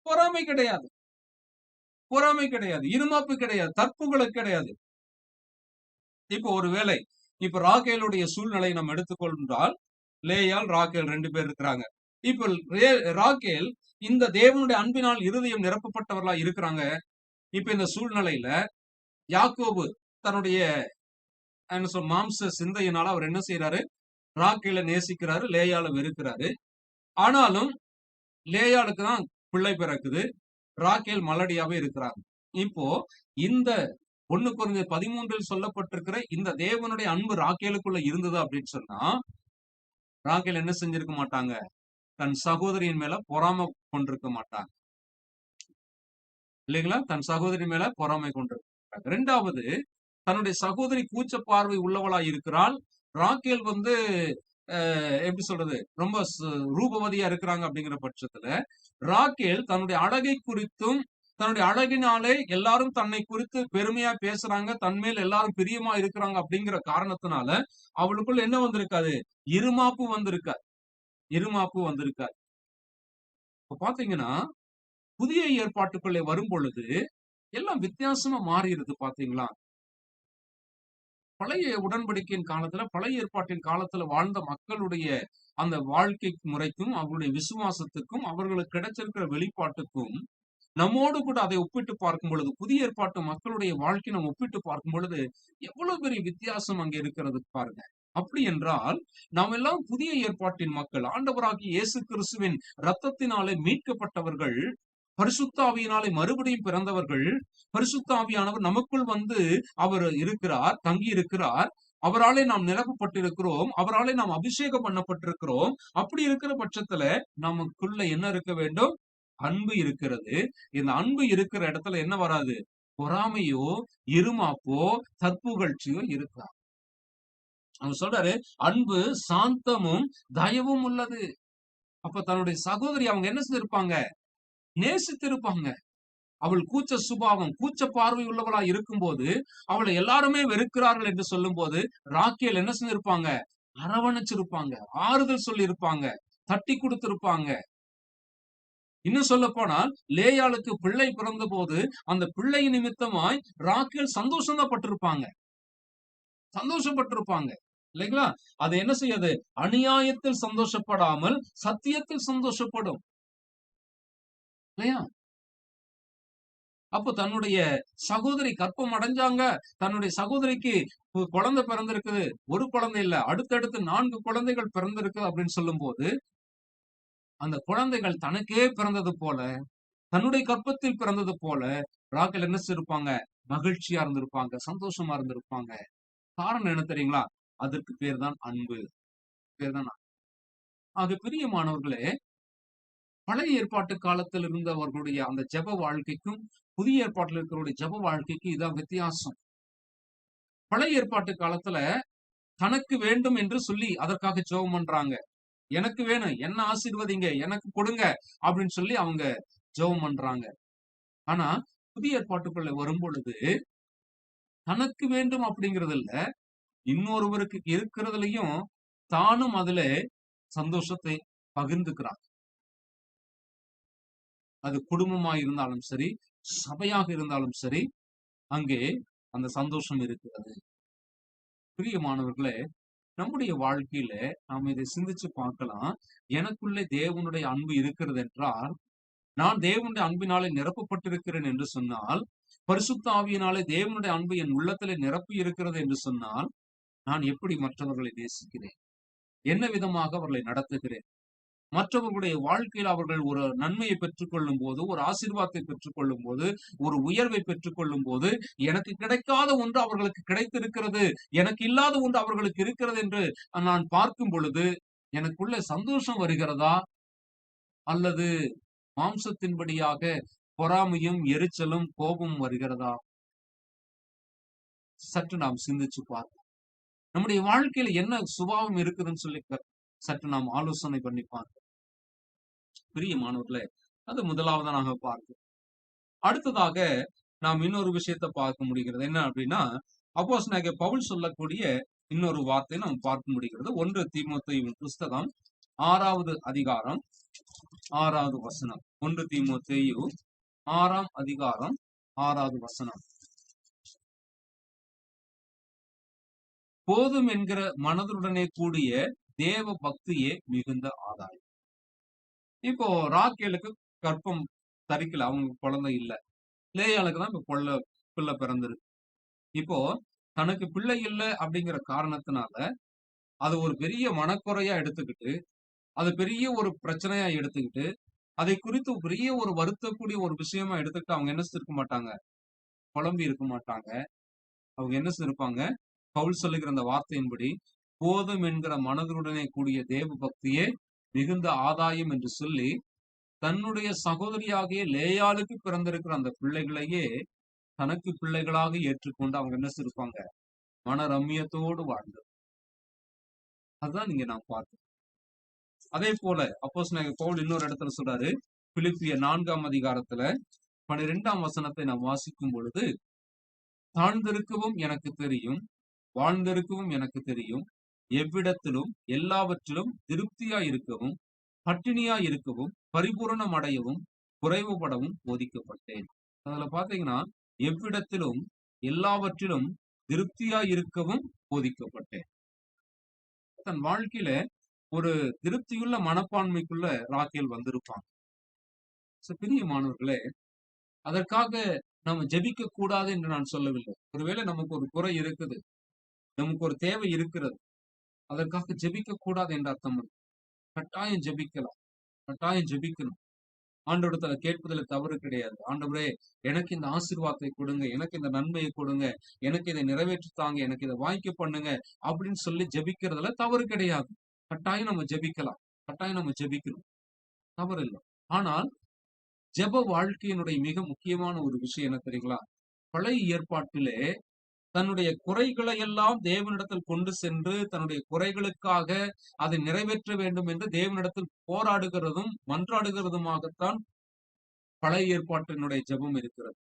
பொறாமை கிடையாது, பொறாமை கிடையாது, இருமாப்பு கிடையாது, தற்புகளுக்கு கிடையாது. இப்போ ஒருவேளை இப்ப ராகேலுடைய சூழ்நிலை நம்ம எடுத்துக்கொண்டால், லேயால் ராகேல் 2 பேர் இருக்கிறாங்க. இப்ப ராகேல் இந்த தேவனுடைய அன்பினால் இருதயம் நிரப்பப்பட்டவர்களா இருக்கிறாங்க. இப்ப இந்த சூழ்நிலையில யாக்கோபு தன்னுடைய மாம்ச சிந்தையினால அவர் என்ன செய்யறாரு? ராகேலை நேசிக்கிறாரு, லேயால வெறுக்கிறாரு. ஆனாலும் லேயாளுக்கு தான் பிள்ளை பிறக்குது, ராகேல் மலடியாவே இருக்கிறாங்க. இப்போ இந்த 1 கொரிந்தியர் 13 சொல்லப்பட்டிருக்கிற இந்த தேவனுடைய அன்பு ராகேலுக்குள்ள இருந்தது அப்படின்னு சொன்னா, ராகேல் என்ன செஞ்சிருக்க மாட்டாங்க? தன் சகோதரியின் மேல பொறாமை கொண்டிருக்க மாட்டாங்க, இல்லைங்களா? தன் சகோதரி மேல பொறாமை கொண்டிருக்க. 2வது, தன்னுடைய சகோதரி கூச்ச பார்வை உள்ளவளா இருக்கிறாள். ராகேல் எப்படி சொல்றது, ரொம்ப ரூபவதியா இருக்கிறாங்க. அப்படிங்கிற பட்சத்துல ராகேல் தன்னுடைய அழகை குறித்தும், தன்னுடைய அழகினாலே எல்லாரும் தன்னை குறித்து பெருமையா பேசுறாங்க, தன்மேல் எல்லாரும் பிரியமா இருக்கிறாங்க அப்படிங்கிற காரணத்தினால அவளுக்குள்ள என்ன வந்திருக்காது? இருமாப்பு வந்திருக்காது, இருமாப்பு வந்திருக்காது. இப்ப பாத்தீங்கன்னா புதிய ஏற்பாட்டுக்குள்ளே வரும் பொழுது எல்லாம் வித்தியாசமா மாறிடுது. பாத்தீங்களா? பழைய உடன்படிக்கையின் காலத்துல, பழைய ஏற்பாட்டின் காலத்துல வாழ்ந்த மக்களுடைய அந்த வாழ்க்கை முறைக்கும், அவர்களுடைய விசுவாசத்துக்கும், அவர்களுக்கு கிடைச்சிருக்கிற வெளிப்பாட்டுக்கும் நம்மோடு கூட அதை ஒப்பிட்டு பார்க்கும் பொழுது, புதிய ஏற்பாட்டு மக்களுடைய வாழ்க்கை நம்ம ஒப்பிட்டு பார்க்கும் பொழுது எவ்வளவு பெரிய வித்தியாசம் அங்க இருக்கிறது பாருங்க. அப்படி என்றால் நாம் எல்லாம் புதிய ஏற்பாட்டின் மக்கள். ஆண்டவராகிய இயேசு கிறிஸ்துவின் இரத்தத்தினாலே மீட்கப்பட்டவர்கள், பரிசுத்த ஆவியினாலே மறுபடியும் பிறந்தவர்கள். பரிசுத்த ஆவியானவர் நமக்குள் அவர் இருக்கிறார், தங்கி இருக்கிறார். அவராலே நாம் நிரப்பப்பட்டிருக்கிறோம், அவராலே நாம் அபிஷேகம் பண்ணப்பட்டிருக்கிறோம். அப்படி இருக்கிற பட்சத்துல நமக்குள்ள என்ன இருக்க வேண்டும்? அன்பு இருக்கிறது. இந்த அன்பு இருக்கிற இடத்துல என்ன வராது? பொறாமையோ, இருமாப்போ, தற்புகழ்ச்சியோ இருக்காது. அவர் சொல்றாரு, அன்பு சாந்தமும் தயவும் உள்ளது. அப்ப தன்னுடைய சகோதரி அவங்க என்ன செஞ்சிருப்பாங்க? நேசித்திருப்பாங்க. அவள் கூச்ச சுபாவம், கூச்ச பார்வை உள்ளவளா இருக்கும்போது, அவளை எல்லாருமே வெறுக்கிறார்கள் என்று சொல்லும் போது ராகேல் என்ன செஞ்சிருப்பாங்க? அரவணைச்சிருப்பாங்க, ஆறுதல் சொல்லி இருப்பாங்க, தட்டி கொடுத்திருப்பாங்க. இன்னும் சொல்ல போனால் லேயாளுக்கு பிள்ளை பிறந்த போது அந்த பிள்ளை நிமித்தமாய் ராக்கேல் சந்தோஷம் பட்டிருப்பாங்க, சந்தோஷப்பட்டிருப்பாங்க இல்லைங்களா? அது என்ன செய்யாது? அநியாயத்தில் சந்தோஷப்படாமல் சத்தியத்தில் சந்தோஷப்படும் இல்லையா? அப்போ தன்னுடைய சகோதரி கற்பம் அடைஞ்சாங்க, தன்னுடைய சகோதரிக்கு குழந்தை பிறந்திருக்குது, ஒரு குழந்தை இல்ல, அடுத்தடுத்து 4 குழந்தைகள் பிறந்திருக்கு அப்படின்னு சொல்லும் போது அந்த குழந்தைகள் தனக்கே பிறந்தது போல, தன்னுடைய கற்பத்தில் பிறந்தது போல ராக்கேல் என்ன செய்திருப்பாங்க? மகிழ்ச்சியா இருந்திருப்பாங்க, சந்தோஷமா இருந்திருப்பாங்க. காரணம் என்ன தெரியுங்களா? அதற்கு பேர் தான் அன்பு. பேர் தான் அன்பு. ஆக பிரியமானவர்களே, பழைய ஏற்பாட்டு காலத்தில் இருந்தவர்களுடைய அந்த ஜெப வாழ்க்கைக்கும் புதிய ஏற்பாட்டில் இருக்கிறவருடைய ஜெப வாழ்க்கைக்கு இதான் வித்தியாசம். பழைய ஏற்பாட்டு காலத்துல தனக்கு வேண்டும் என்று சொல்லி அதற்காக ஜெபம் பண்றாங்க. எனக்கு வேணும், என்ன ஆசீர்வதிங்க, எனக்கு கொடுங்க அப்படின்னு சொல்லி அவங்க ஜெபம் பண்றாங்க. ஆனா புதிய ஏற்பாட்டுக்குள்ள வரும் பொழுது தனக்கு வேண்டும் அப்படிங்கிறது இல்ல, இன்னொருவருக்கு இருக்கிறதுலயும் தானும் அதுல சந்தோஷத்தை பகிர்ந்துக்கிறாங்க. அது குடும்பமா இருந்தாலும் சரி, சபையாக இருந்தாலும் சரி, அங்கே அந்த சந்தோஷம் இருக்கிறது. பிரியமானவர்களே, நம்முடைய வாழ்க்கையில நாம் இதை சிந்திச்சு பார்க்கலாம். எனக்குள்ளே தேவனுடைய அன்பு இருக்கிறது என்றால், நான் தேவனுடைய அன்பினாலே நிரப்பப்பட்டிருக்கிறேன் என்று சொன்னால், பரிசுத்த ஆவியினாலே தேவனுடைய அன்பு என் உள்ளத்திலே நிரப்பி இருக்கிறது என்று சொன்னால், நான் எப்படி மற்றவர்களை நேசிக்கிறேன்? என்ன விதமாக அவர்களை நடத்துகிறேன்? மற்றவர்களுடைய வாழ்க்கையில் அவர்கள் ஒரு நன்மையை பெற்றுக்கொள்ளும் போது, ஒரு ஆசீர்வாதத்தை பெற்றுக்கொள்ளும் போது, ஒரு உயர்வை பெற்றுக்கொள்ளும் போது, எனக்கு கிடைக்காத ஒன்று அவர்களுக்கு கிடைத்திருக்கிறது, எனக்கு இல்லாத ஒன்று அவர்களுக்கு இருக்கிறது என்று நான் பார்க்கும் பொழுது எனக்குள்ள சந்தோஷம் வருகிறதா? அல்லது மாம்சத்தின்படியாக பொறாமையும், எரிச்சலும், கோபமும் வருகிறதா? சற்று நாம் சிந்திச்சு பார்ப்போம். நம்முடைய வாழ்க்கையில என்ன சுபாவம் இருக்குதுன்னு சொல்லி சற்று நாம் ஆலோசனை பண்ணி பார்ப்போம். பிரியமானவர்களே, அது முதலாவதா நாங்க பார்க்கிறோம். அடுத்ததாக நாம் இன்னொரு விஷயத்தை பார்க்க முடிகிறது. என்ன அப்படின்னா, அப்போஸ்தலனாகிய பவுல் சொல்லக்கூடிய இன்னொரு வார்த்தையை நாம் பார்க்க முடிகிறது. 1 தீமோத்தேயுவின் புஸ்தகம் 6வது அதிகாரம் 6வது வசனம். 1 தீமோத்தேயு 6ஆம் அதிகாரம் 6வது வசனம். போதும் என்கிற மனதுடனே கூடிய தேவ பக்தியே மிகுந்த ஆதாயம். இப்போ ராக்கேலுக்கு கற்பம் தரிக்கல, அவங்க குழந்தை இல்ல. லேயாளுக்கு தான் இப்ப பிள்ளை பிறந்திருக்கு. இப்போ தனக்கு பிள்ளை இல்ல அப்படிங்கிற காரணத்தினால அது ஒரு பெரிய மனக்குறையா எடுத்துக்கிட்டு, அது பெரிய ஒரு பிரச்சனையா எடுத்துக்கிட்டு, அதை குறித்து பெரிய ஒரு வருத்தக்கூடிய ஒரு விஷயமா எடுத்துக்கிட்டு அவங்க என்ன செஞ்சிருக்க மாட்டாங்க? குழம்பி இருக்க மாட்டாங்க. அவங்க என்ன செஞ்சிருப்பாங்க? பவுல் சொல்லுகிற அந்த வார்த்தையின்படி, போதும் என்கிற மனதுடனே கூடிய தேவ பக்தியே மிகுந்த ஆதாயம் என்று சொல்லி, தன்னுடைய சகோதரியாகிய லேயாளுக்கு பிறந்திருக்கிற அந்த பிள்ளைகளையே தனக்கு பிள்ளைகளாக ஏற்றுக்கொண்டு அவங்க என்ன செஞ்சிருப்பாங்க? மன ரம்மியத்தோடு வாழ்ந்து. அதுதான் நீங்க நான் பார்க்கிறோம். அதே போல அப்போஸ்தலனாகிய பவுல் இன்னொரு இடத்துல சொல்றாரு, பிலிப்பியர் 4ஆம் அதிகாரத்துல 12ஆம் வசனத்தை நாம் வாசிக்கும் பொழுது, தாழ்ந்திருக்கவும் எனக்கு தெரியும், வாழ்ந்திருக்கவும் எனக்கு தெரியும், எவ்விடத்திலும் எல்லாவற்றிலும் திருப்தியா இருக்கவும், பட்டினியா இருக்கவும், பரிபூரணம் அடையவும், குறைவுபடவும் போதிக்கப்பட்டேன். அதுல பாத்தீங்கன்னா, எவ்விடத்திலும் எல்லாவற்றிலும் திருப்தியா இருக்கவும் போதிக்கப்பட்டேன். தன் வாழ்க்கையில ஒரு திருப்தியுள்ள மனப்பான்மைக்குள்ள ராக்கேல் வந்திருப்பாங்க. பிரியமானவர்களே, அதற்காக நம்ம ஜெபிக்க கூடாது என்று நான் சொல்லவில்லை. ஒருவேளை நமக்கு ஒரு குறை இருக்குது, நமக்கு ஒரு தேவை இருக்கிறது, அதற்காக ஜெபிக்க கூடாது என்ற அர்த்தம் இல்லை. கட்டாயம் ஜெபிக்கலாம், கட்டாயம் ஜெபிக்கணும். ஆண்டவரிடத்துல கேட்பதில தவறு கிடையாது. ஆண்டவரே, எனக்கு இந்த ஆசீர்வாதத்தை கொடுங்க, எனக்கு இந்த நன்மையை கொடுங்க, எனக்கு இதை நிறைவேற்றி தாங்க, எனக்கு இதை வாய்க்க பண்ணுங்க அப்படின்னு சொல்லி ஜெபிக்கிறதுல தவறு கிடையாது. கட்டாயம் நம்ம ஜெபிக்கலாம், கட்டாயம் நம்ம ஜெபிக்கணும், தவறு இல்லை. ஆனால் ஜெப வாழ்க்கையினுடைய மிக முக்கியமான ஒரு விஷயம் என்ன தெரியுங்களா? பழைய ஏற்பாட்டிலே தன்னுடைய குறைகளை எல்லாம் தேவனிடத்தில் கொண்டு சென்று தன்னுடைய குறைகளுக்காக அதை நிறைவேற்ற வேண்டும் என்று தேவனிடத்தில் போராடுகிறதும் மன்றாடுகிறதுமாகத்தான் பழைய ஏற்பாட்டினுடைய ஜெபம் இருக்கிறது.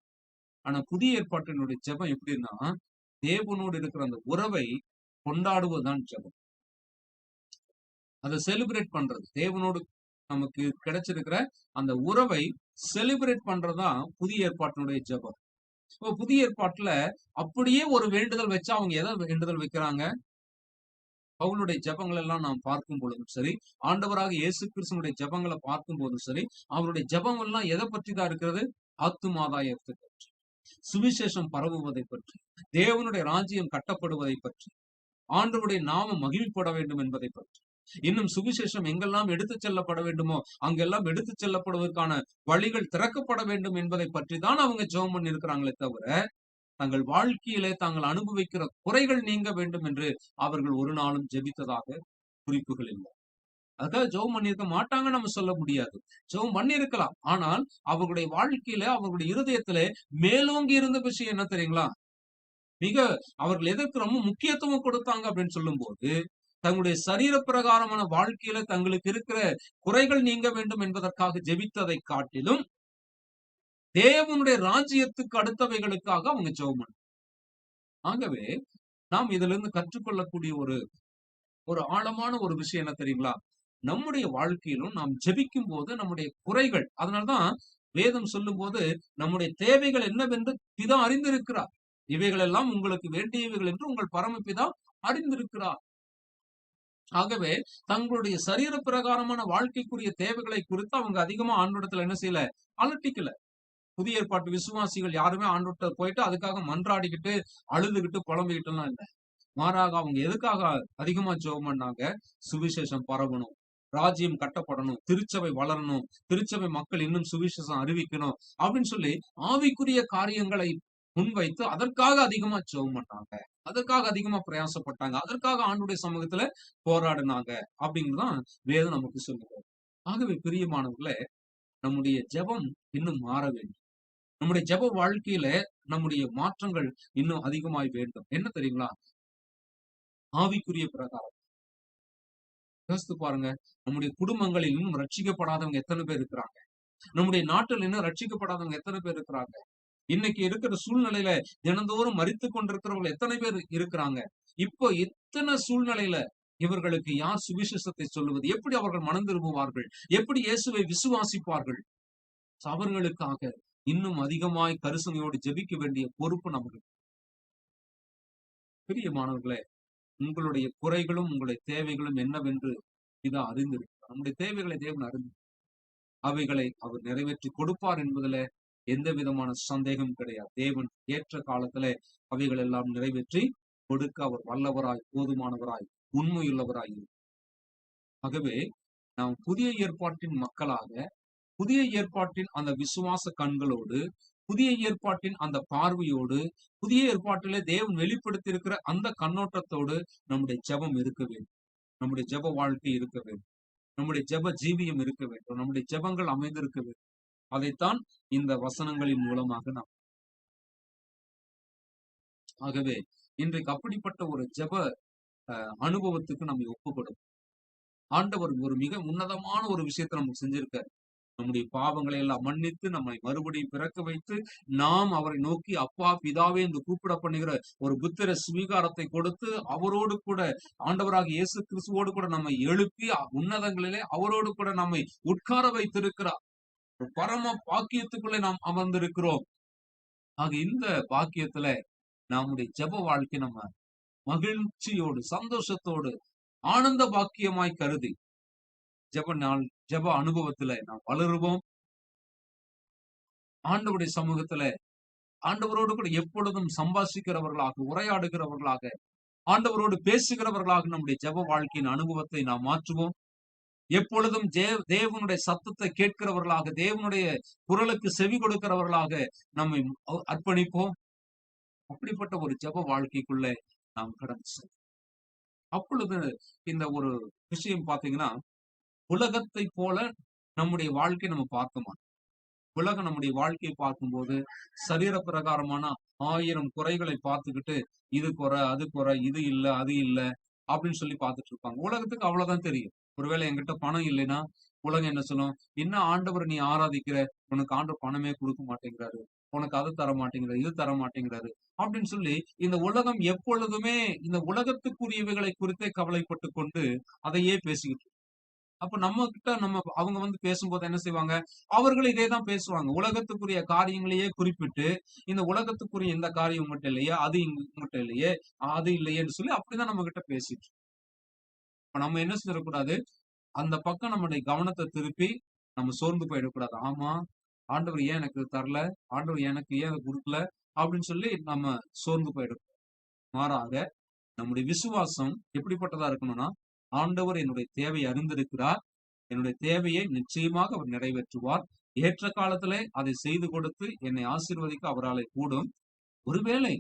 ஆனா புதிய ஏற்பாட்டினுடைய ஜெபம் எப்படின்னா, தேவனோடு இருக்கிற அந்த உறவை கொண்டாடுவதுதான் ஜெபம். அதை செலிப்ரேட் பண்றது. தேவனோடு நமக்கு கிடைச்சிருக்கிற அந்த உறவை செலிப்ரேட் பண்றதுதான் புதிய ஏற்பாட்டினுடைய ஜெபம். இப்போ புதிய ஏற்பாட்டுல அப்படியே ஒரு வேண்டுதல் வச்சா அவங்க எதை வேண்டுதல் வைக்கிறாங்க? பவுலுடைய ஜெபங்கள் எல்லாம் நாம் பார்க்கும் பொழுதும் சரி, ஆண்டவராக இயேசு கிறிஸ்துவனுடைய ஜெபங்களை பார்க்கும் போதும் சரி, அவருடைய ஜெபம் எல்லாம் எதை பற்றி தான் இருக்கிறது? ஆத்துமாதாயத்தை பற்றி, சுவிசேஷம் பரவுவதை பற்றி, தேவனுடைய ராஜ்யம் கட்டப்படுவதை பற்றி, ஆண்டவருடைய நாமம் மகிமைப்பட வேண்டும் என்பதை பற்றி, இன்னும் சுவிசேஷம் எங்கெல்லாம் எடுத்துச் செல்லப்பட வேண்டுமோ அங்கெல்லாம் எடுத்துச் செல்லப்படுவதற்கான வழிகள் திறக்கப்பட வேண்டும் என்பதை பற்றி தான் அவங்க ஜெபம் பண்ணி இருக்கிறாங்களே தவிர, தங்கள் வாழ்க்கையிலே தாங்கள் அனுபவிக்கிற குறைகள் நீங்க வேண்டும் என்று அவர்கள் ஒரு நாளும் ஜெபித்ததாக குறிப்புகள் இல்லை. அதுக்காக ஜெபம் பண்ணியிருக்க மாட்டாங்க நம்ம சொல்ல முடியாது. ஜெபம் பண்ணியிருக்கலாம். ஆனால் அவர்களுடைய வாழ்க்கையில, அவர்களுடைய இருதயத்திலே மேலோங்கி இருந்த விஷயம் என்ன தெரியுங்களா? மிக அவர்கள் எதற்கு ரொம்ப முக்கியத்துவம் கொடுத்தாங்க அப்படின்னு சொல்லும் போது, தங்களுடைய சரீர பிரகாரமான வாழ்க்கையில தங்களுக்கு இருக்கிற குறைகள் நீங்க வேண்டும் என்பதற்காக ஜெபித்ததை காட்டிலும் தேவனுடைய ராஜ்யத்துக்கு அடுத்தவைகளுக்காக அவங்க ஜெபம் பண்ணாங்க. ஆகவே நாம் இதுல இருந்து கற்றுக்கொள்ளக்கூடிய ஒரு ஆழமான ஒரு விஷயம் என்ன தெரியுங்களா? நம்முடைய வாழ்க்கையிலும் நாம் ஜெபிக்கும் போது நம்முடைய குறைகள், அதனால்தான் வேதம் சொல்லும் போது நம்முடைய தேவைகள் என்னவென்று பிதா அறிந்திருக்கிறார். இவைகள் எல்லாம் உங்களுக்கு வேண்டியவைகள் என்று உங்கள் பரமபிதா அறிந்திருக்கிறார். ஆகவே தங்களுடைய சரீர பிரகாரமான வாழ்க்கைக்குரிய தேவைகளை குறித்து அவங்க அதிகமா ஆண்டவரிடத்துல என்ன செய்யல? அலட்டிக்கல. புதிய ஏற்பாட்டு விசுவாசிகள் யாருமே ஆண்டவர்ட்ட போயிட்டு அதுக்காக மன்றாடிக்கிட்டு அழுதுகிட்டு புலம்பிக்கிட்டு எல்லாம் இல்ல. மாறாக அவங்க எதுக்காக அதிகமா ஜெபம் பண்ணாங்க? சுவிசேஷம் பரவணும், ராஜ்யம் கட்டப்படணும், திருச்சபை வளரணும், திருச்சபை மக்கள் இன்னும் சுவிசேஷம் அறிவிக்கணும் அப்படின்னு சொல்லி ஆவிக்குரிய காரியங்களை முன்வைத்து அதற்காக அதிகமா ஜெபம் பண்ணாங்க, அதற்காக அதிகமா பிரயாசப்பட்டாங்க, அதற்காக ஆண்டுடைய சமூகத்துல போராடினாங்க அப்படிங்கிறதுதான் வேதம் நமக்கு சொல்லுது. ஆகவே பிரியமானவர்களே, நம்முடைய ஜெபம் இன்னும் மாற வேண்டும். நம்முடைய ஜெப வாழ்க்கையில நம்முடைய மாற்றங்கள் இன்னும் அதிகமாய் வேண்டும். என்ன தெரியுங்களா? ஆவிக்குரிய பிரகாரம் யோசித்து பாருங்க. நம்முடைய குடும்பங்களில் இன்னும் ரட்சிக்கப்படாதவங்க எத்தனை பேர் இருக்கிறாங்க? நம்முடைய நாட்டில் இன்னும் ரட்சிக்கப்படாதவங்க எத்தனை பேர் இருக்கிறாங்க? இன்னைக்கு இருக்கிற சூழ்நிலையில தினந்தோறும் மரித்துக் கொண்டிருக்கிறவங்க எத்தனை பேர் இருக்கிறாங்க? இப்போ இத்தனை சூழ்நிலையில இவர்களுக்கு யார் சுவிசேஷத்தை சொல்லுவது? எப்படி அவர்கள் மனம் திரும்புவார்கள்? எப்படி இயேசுவை விசுவாசிப்பார்கள்? அவர்களுக்காக இன்னும் அதிகமாய் கரிசனையோடு ஜெபிக்க வேண்டிய பொறுப்பு நமக்கு. பிரியமானவர்களே, உங்களுடைய குறைகளும் உங்களுடைய தேவைகளும் என்னவென்று இதா அறிந்திருக்கிறார். நம்முடைய தேவைகளை தேவன் அறிந்து அவைகளை அவர் நிறைவேற்றி கொடுப்பார் என்பதுல எந்த விதமான சந்தேகம் கிடையாது. தேவன் ஏற்ற காலத்துல அவைகள் எல்லாம் நிறைவேற்றி கொடுக்க அவர் வல்லவராய், போதுமானவராய், உண்மையுள்ளவராய். ஆகவே நாம் புதிய ஏற்பாட்டின் மக்களாக, புதிய ஏற்பாட்டின் அந்த விசுவாச கண்களோடு, புதிய ஏற்பாட்டின் அந்த பார்வையோடு, புதிய ஏற்பாட்டிலே தேவன் வெளிப்படுத்தி இருக்கிற அந்த கண்ணோட்டத்தோடு நம்முடைய ஜெபம் இருக்க வேண்டும். நம்முடைய ஜெப வாழ்க்கை இருக்க வேண்டும். நம்முடைய ஜெப ஜீவியம் இருக்க வேண்டும். நம்முடைய ஜெபங்கள் அமைந்திருக்க வேண்டும். அதைத்தான் இந்த வசனங்களின் மூலமாக நாம். ஆகவே இன்றைக்கு அப்படிப்பட்ட ஒரு ஜெப அனுபவத்துக்கு நம்ம ஒப்புக்கொடும். ஆண்டவர் ஒரு மிக உன்னதமான ஒரு விஷயத்தை நமக்கு செஞ்சிருக்காரு. நம்முடைய பாவங்களை எல்லாம் மன்னித்து நம்மை மறுபடியும் பிறக்க வைத்து நாம் அவரை நோக்கி அப்பா பிதாவே என்று கூப்பிட பண்ணுகிற ஒரு புத்திர சுவீகாரத்தை கொடுத்து அவரோடு கூட ஆண்டவராக இயேசு கிறிஸ்துவோடு கூட நம்மை எழுப்பி உன்னதங்களிலே அவரோடு கூட நம்மை உட்கார வைத்திருக்கிறார். ஒரு பரம பாக்கியத்துக்குள்ளே நாம் அமர்ந்திருக்கிறோம். ஆக இந்த பாக்கியத்துல நம்முடைய ஜெப வாழ்க்கை நம்ம மகிழ்ச்சியோடு, சந்தோஷத்தோடு, ஆனந்த பாக்கியமாய் கருதி ஜெப நாள், ஜெப அனுபவத்துல நாம் வளருவோம். ஆண்டவருடைய சமூகத்துல ஆண்டவரோடு கூட எப்பொழுதும் சம்பாஷிக்கிறவர்களாக, உரையாடுகிறவர்களாக, ஆண்டவரோடு பேசுகிறவர்களாக நம்முடைய ஜெப வாழ்க்கையின் அனுபவத்தை நாம் மாற்றுவோம். எப்பொழுதும் தேவனுடைய சத்தத்தை கேட்கிறவர்களாக, தேவனுடைய குரலுக்கு செவி கொடுக்கிறவர்களாக நம்மை அர்ப்பணிப்போம். அப்படிப்பட்ட ஒரு ஜெப வாழ்க்கைக்குள்ள நாம் கடந்து செல்வோம். அப்பொழுது இந்த ஒரு விஷயம் பாத்தீங்கன்னா, உலகத்தை போல நம்முடைய வாழ்க்கை நம்ம பார்க்க மாட்டோம். உலகம் நம்முடைய வாழ்க்கையை பார்க்கும்போது சரீர பிரகாரமான 1000 குறைகளை பார்த்துக்கிட்டு இது குறை, அது குறை, இது இல்ல, அது இல்ல அப்படின்னு சொல்லி பார்த்துட்டு இருப்பாங்க. உலகத்துக்கு அவ்வளவுதான் தெரியும். ஒருவேளை என்கிட்ட பணம் இல்லைன்னா உலகம் என்ன சொல்லும்? என்ன ஆண்டவர் நீ ஆராதிக்கிற, உனக்கு ஆண்டவர் பணமே கொடுக்க மாட்டேங்கிறாரு, உனக்கு அது தர மாட்டேங்கிறாரு, இது தர மாட்டேங்கிறாரு அப்படின்னு சொல்லி இந்த உலகம் எப்பொழுதுமே இந்த உலகத்துக்குரியவைகளை குறித்தே கவலைப்பட்டு கொண்டு அதையே பேசிக்கிட்டு அப்ப நம்ம கிட்ட அவங்க வந்து பேசும்போது என்ன செய்வாங்க? அவர்கள் இதே தான் பேசுவாங்க. உலகத்துக்குரிய காரியங்களையே குறிப்பிட்டு, இந்த உலகத்துக்குரிய இந்த காரியம் உங்கட்ட இல்லையே, அது உங்கட்ட இல்லையே, அது இல்லையேன்னு சொல்லி அப்படிதான் நம்ம கிட்ட பேசிட்டு. இப்ப நம்ம என்ன செஞ்சிடக்கூடாது? அந்த பக்கம் நம்முடைய கவனத்த திருப்பி, நம்ம சோர்ந்து போயிடக்கூடாது. ஆமா, ஆண்டவர் ஏன் எனக்கு தரல? ஆண்டவர் எனக்கு ஏன் அத குடுக்கல? அப்படின்னு சொல்லி நம்ம சோர்ந்து போயிடக்கூடாது. மாறாக நம்முடைய விசுவாசம் எப்படிப்பட்டதா இருக்கணும்னா, ஆண்டவர் என்னுடைய தேவையை அறிந்திருக்கிறார். என்னுடைய தேவையை நிச்சயமாக அவர் நிறைவேற்றுவார். ஏற்ற காலத்திலே அதை செய்து கொடுத்து என்னை ஆசீர்வதிக்க அவராலே கூடும். ஒருவேளை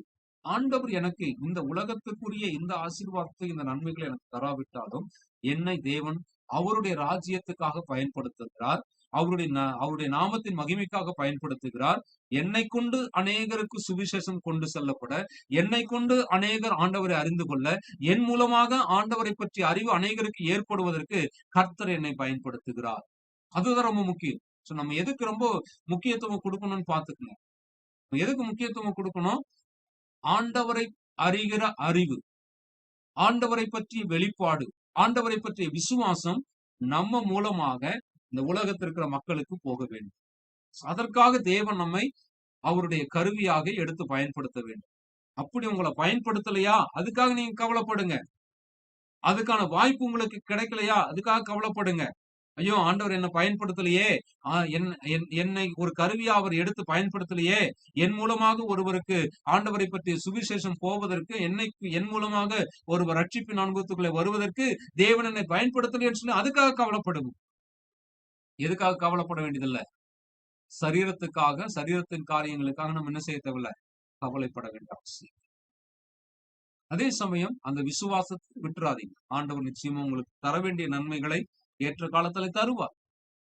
ஆண்டவர் எனக்கு இந்த உலகத்துக்குரிய இந்த ஆசீர்வாதத்தை, இந்த நன்மைகளை எனக்கு தராவிட்டாலும், என்னை தேவன் அவருடைய ராஜ்யத்துக்காக பயன்படுத்துகிறார். அவருடைய நாமத்தின் மகிமைக்காக பயன்படுத்துகிறார். என்னை கொண்டு அநேகருக்கு சுவிசேஷம் கொண்டு செல்லப்பட, என்னை கொண்டு அநேகர் ஆண்டவரை அறிந்து கொள்ள, என் மூலமாக ஆண்டவரை பற்றிய அறிவு அநேகருக்கு ஏற்படுவதற்கு கர்த்தர் என்னை பயன்படுத்துகிறார். அதுதான் ரொம்ப முக்கியம். சோ நம்ம எதுக்கு ரொம்ப முக்கியத்துவம் கொடுக்கணும்னு பாத்துக்கணும். எதுக்கு முக்கியத்துவம் கொடுக்கணும்? ஆண்டவரை அறிகிற அறிவு, ஆண்டவரை பற்றிய வெளிப்பாடு, ஆண்டவரை பற்றிய விசுவாசம் நம்ம மூலமாக இந்த உலகத்தில் இருக்கிற மக்களுக்கு போக வேண்டும். அதற்காக தேவன் நம்மை அவருடைய கருவியாக எடுத்து பயன்படுத்த வேண்டும். அப்படி உங்களை பயன்படுத்தலையா, அதுக்காக நீங்க கவலைப்படுங்க. அதுக்கான வாய்ப்பு உங்களுக்கு கிடைக்கலையா, அதுக்காக கவலைப்படுங்க. ஐயோ, ஆண்டவர் என்ன பயன்படுத்தலையே, என்னை ஒரு கருவியா அவர் எடுத்து பயன்படுத்தலையே, என் மூலமாக ஒருவருக்கு ஆண்டவரை பற்றிய சுவிசேஷம் போவதற்கு, என் மூலமாக ஒருவர் ரட்சிப்பின் அனுபவத்துக்குள்ளே வருவதற்கு தேவன் என்னை பயன்படுத்தலையேன்னு சொல்லி அதுக்காக கவலைப்படுங்க. எதுக்காக கவலைப்பட வேண்டியதில்லை? சரீரத்துக்காக, சரீரத்தின் காரியங்களுக்காக நம்ம என்ன செய்ய தேவையில்ல? கவலைப்பட வேண்டாம். அதே சமயம் அந்த விசுவாசத்தை விட்டுறாதீங்க. ஆண்டவர் நிச்சயமா உங்களுக்கு தர வேண்டிய நன்மைகளை ஏற்ற காலத்துல தருவார்.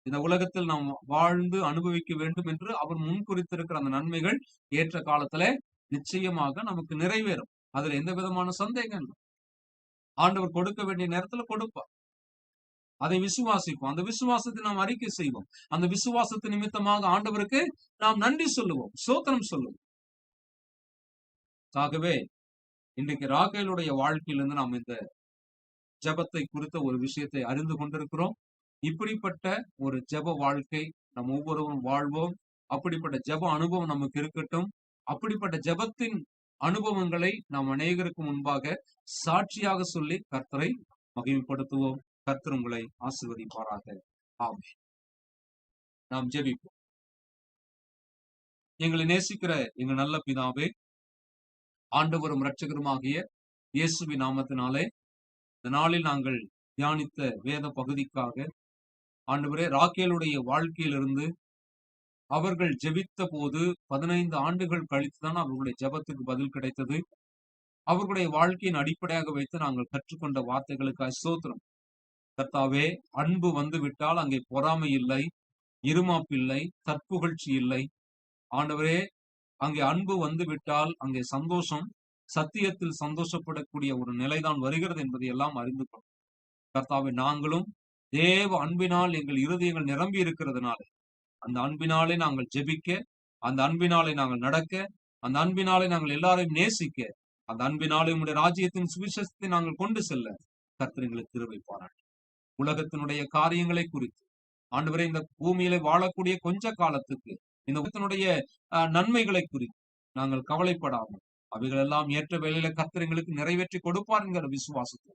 இந்த உலகத்தில் நாம் வாழ்ந்து அனுபவிக்க வேண்டும் என்று அவர் முன்குறித்திருக்கிற அந்த நன்மைகள் ஏற்ற காலத்துல நிச்சயமாக நமக்கு நிறைவேறும். அதுல எந்த விதமான சந்தேகம் இல்லை. ஆண்டவர் கொடுக்க வேண்டிய நேரத்துல கொடுப்பார். அதை விசுவாசிப்போம். அந்த விசுவாசத்தை நாம் அறிக்கை செய்வோம். அந்த விசுவாசத்து நிமித்தமாக ஆண்டவருக்கு நாம் நன்றி சொல்லுவோம், ஸ்தோத்திரம் சொல்லுவோம். ஆகவே இன்றைக்கு ராகேலுடைய வாழ்க்கையிலிருந்து நாம் இந்த ஜெபத்தை குறித்த ஒரு விஷயத்தை அறிந்து கொண்டிருக்கிறோம். இப்படிப்பட்ட ஒரு ஜெப வாழ்க்கை நம் ஒவ்வொருவரும் வாழ்வோம். அப்படிப்பட்ட ஜெப அனுபவம் நமக்கு இருக்கட்டும். அப்படிப்பட்ட ஜெபத்தின் அனுபவங்களை நாம் அநேகருக்கு முன்பாக சாட்சியாக சொல்லி கர்த்தரை மகிமைப்படுத்துவோம். கர்த்தர் உங்களை ஆசீர்வதிப்பாராக. ஆமென். நாம் ஜெபிப்போம். எங்களை நேசிக்கிற எங்கள் நல்ல பிதாவே, ஆண்டவரும் இரட்சகருமாகிய இயேசுவின் நாமத்தினாலே இந்த நாளில் நாங்கள் தியானித்த வேத பகுதிக்காக ஆண்டவரே, ராகேலுடைய வாழ்க்கையிலிருந்து அவர்கள் ஜெபித்த போது 15 ஆண்டுகள் கழித்துதான் அவர்களுடைய ஜெபத்துக்கு பதில் கிடைத்தது. அவர்களுடைய வாழ்க்கையின் அடிப்படையாக வைத்து நாங்கள் கற்றுக்கொண்ட வார்த்தைகளுக்காக ஸ்தோத்திரம். கர்த்தாவே, அன்பு வந்து விட்டால் அங்கே பொறாமை இல்லை, இருமாப்பில்லை, தற்புகழ்ச்சி இல்லை. ஆண்டவரே, அங்கே அன்பு வந்து விட்டால் அங்கே சந்தோஷம், சத்தியத்தில் சந்தோஷப்படக்கூடிய ஒரு நிலைதான் வருகிறது என்பதை எல்லாம் அறிந்து கொள்ளும். கர்த்தாவே, நாங்களும் தேவ அன்பினால் எங்கள் இருதயங்கள் நிரம்பி இருக்கிறதுனால அந்த அன்பினாலே நாங்கள் ஜெபிக்க, அந்த அன்பினாலே நாங்கள் நடக்க, அந்த அன்பினாலே நாங்கள் எல்லாரையும் நேசிக்க, அந்த அன்பினாலே உம்முடைய ராஜ்யத்தின் சுவிசேஷத்தை நாங்கள் கொண்டு செல்ல கர்த்தர் எங்களுக்கு கிருபை பாராட்டு. உலகத்தினுடைய காரியங்களை குறித்து ஆண்டவரே, இந்த பூமியில வாழக்கூடிய கொஞ்ச காலத்துக்கு இந்த உலகத்தினுடைய நன்மைகளை குறித்து நாங்கள் கவலைப்படாமல் அவைகள் எல்லாம் ஏற்ற வேளையில கர்த்தர் எங்களுக்கு நிறைவேற்றி கொடுப்பார் என்கிற விசுவாசத்தை,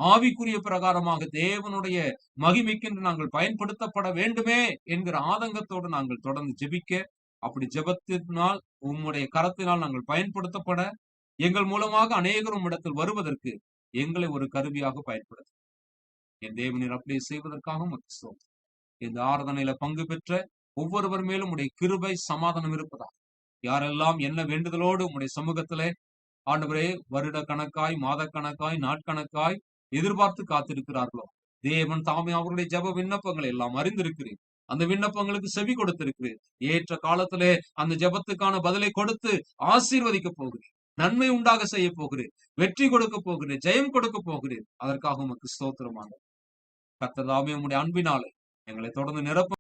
ஆவிக்குரிய பிரகாரமாக தேவனுடைய மகிமைக்கென்று நாங்கள் பயன்படுத்தப்பட வேண்டுமே என்கிற ஆதங்கத்தோடு நாங்கள் தொடர்ந்து ஜெபிக்க, அப்படி ஜெபத்தினால் உம்முடைய கரத்தினால் நாங்கள் பயன்படுத்தப்பட, எங்கள் மூலமாக அநேகரும் இடத்தில் வருவதற்கு எங்களை ஒரு கருவியாக பயன்படுத்த என் தேவனில் அப்படியே செய்வதற்காக மகிழ்ச்சியோம். இந்த ஆராதனையில பங்கு பெற்ற ஒவ்வொருவர் மேலும் உடைய கிருபை சமாதானம் இருப்பதா, யாரெல்லாம் என்ன வேண்டுதலோடு உம்முடைய சமூகத்திலே ஆண்டவரே வருட கணக்காய், மாத கணக்காய், நாட்கணக்காய் எதிர்பார்த்து காத்திருக்கிறார்களோ, தேவன் தாமே அவருடைய ஜெப விண்ணப்பங்களை எல்லாம் அறிந்திருக்கிறேன். அந்த விண்ணப்பங்களுக்கு செவி கொடுத்திருக்கிறேன். ஏற்ற காலத்திலே அந்த ஜெபத்துக்கான பதிலை கொடுத்து ஆசீர்வதிக்க போகிறேன். நன்மை உண்டாக செய்ய போகிறேன். வெற்றி கொடுக்க போகிறேன். ஜெயம் கொடுக்க போகிறேன். அதற்காக உமக்கு ஸ்தோத்திரமாக. கர்த்தர் தாமே உம்முடைய அன்பினாலே எங்களை தொடர்ந்து நிரப்ப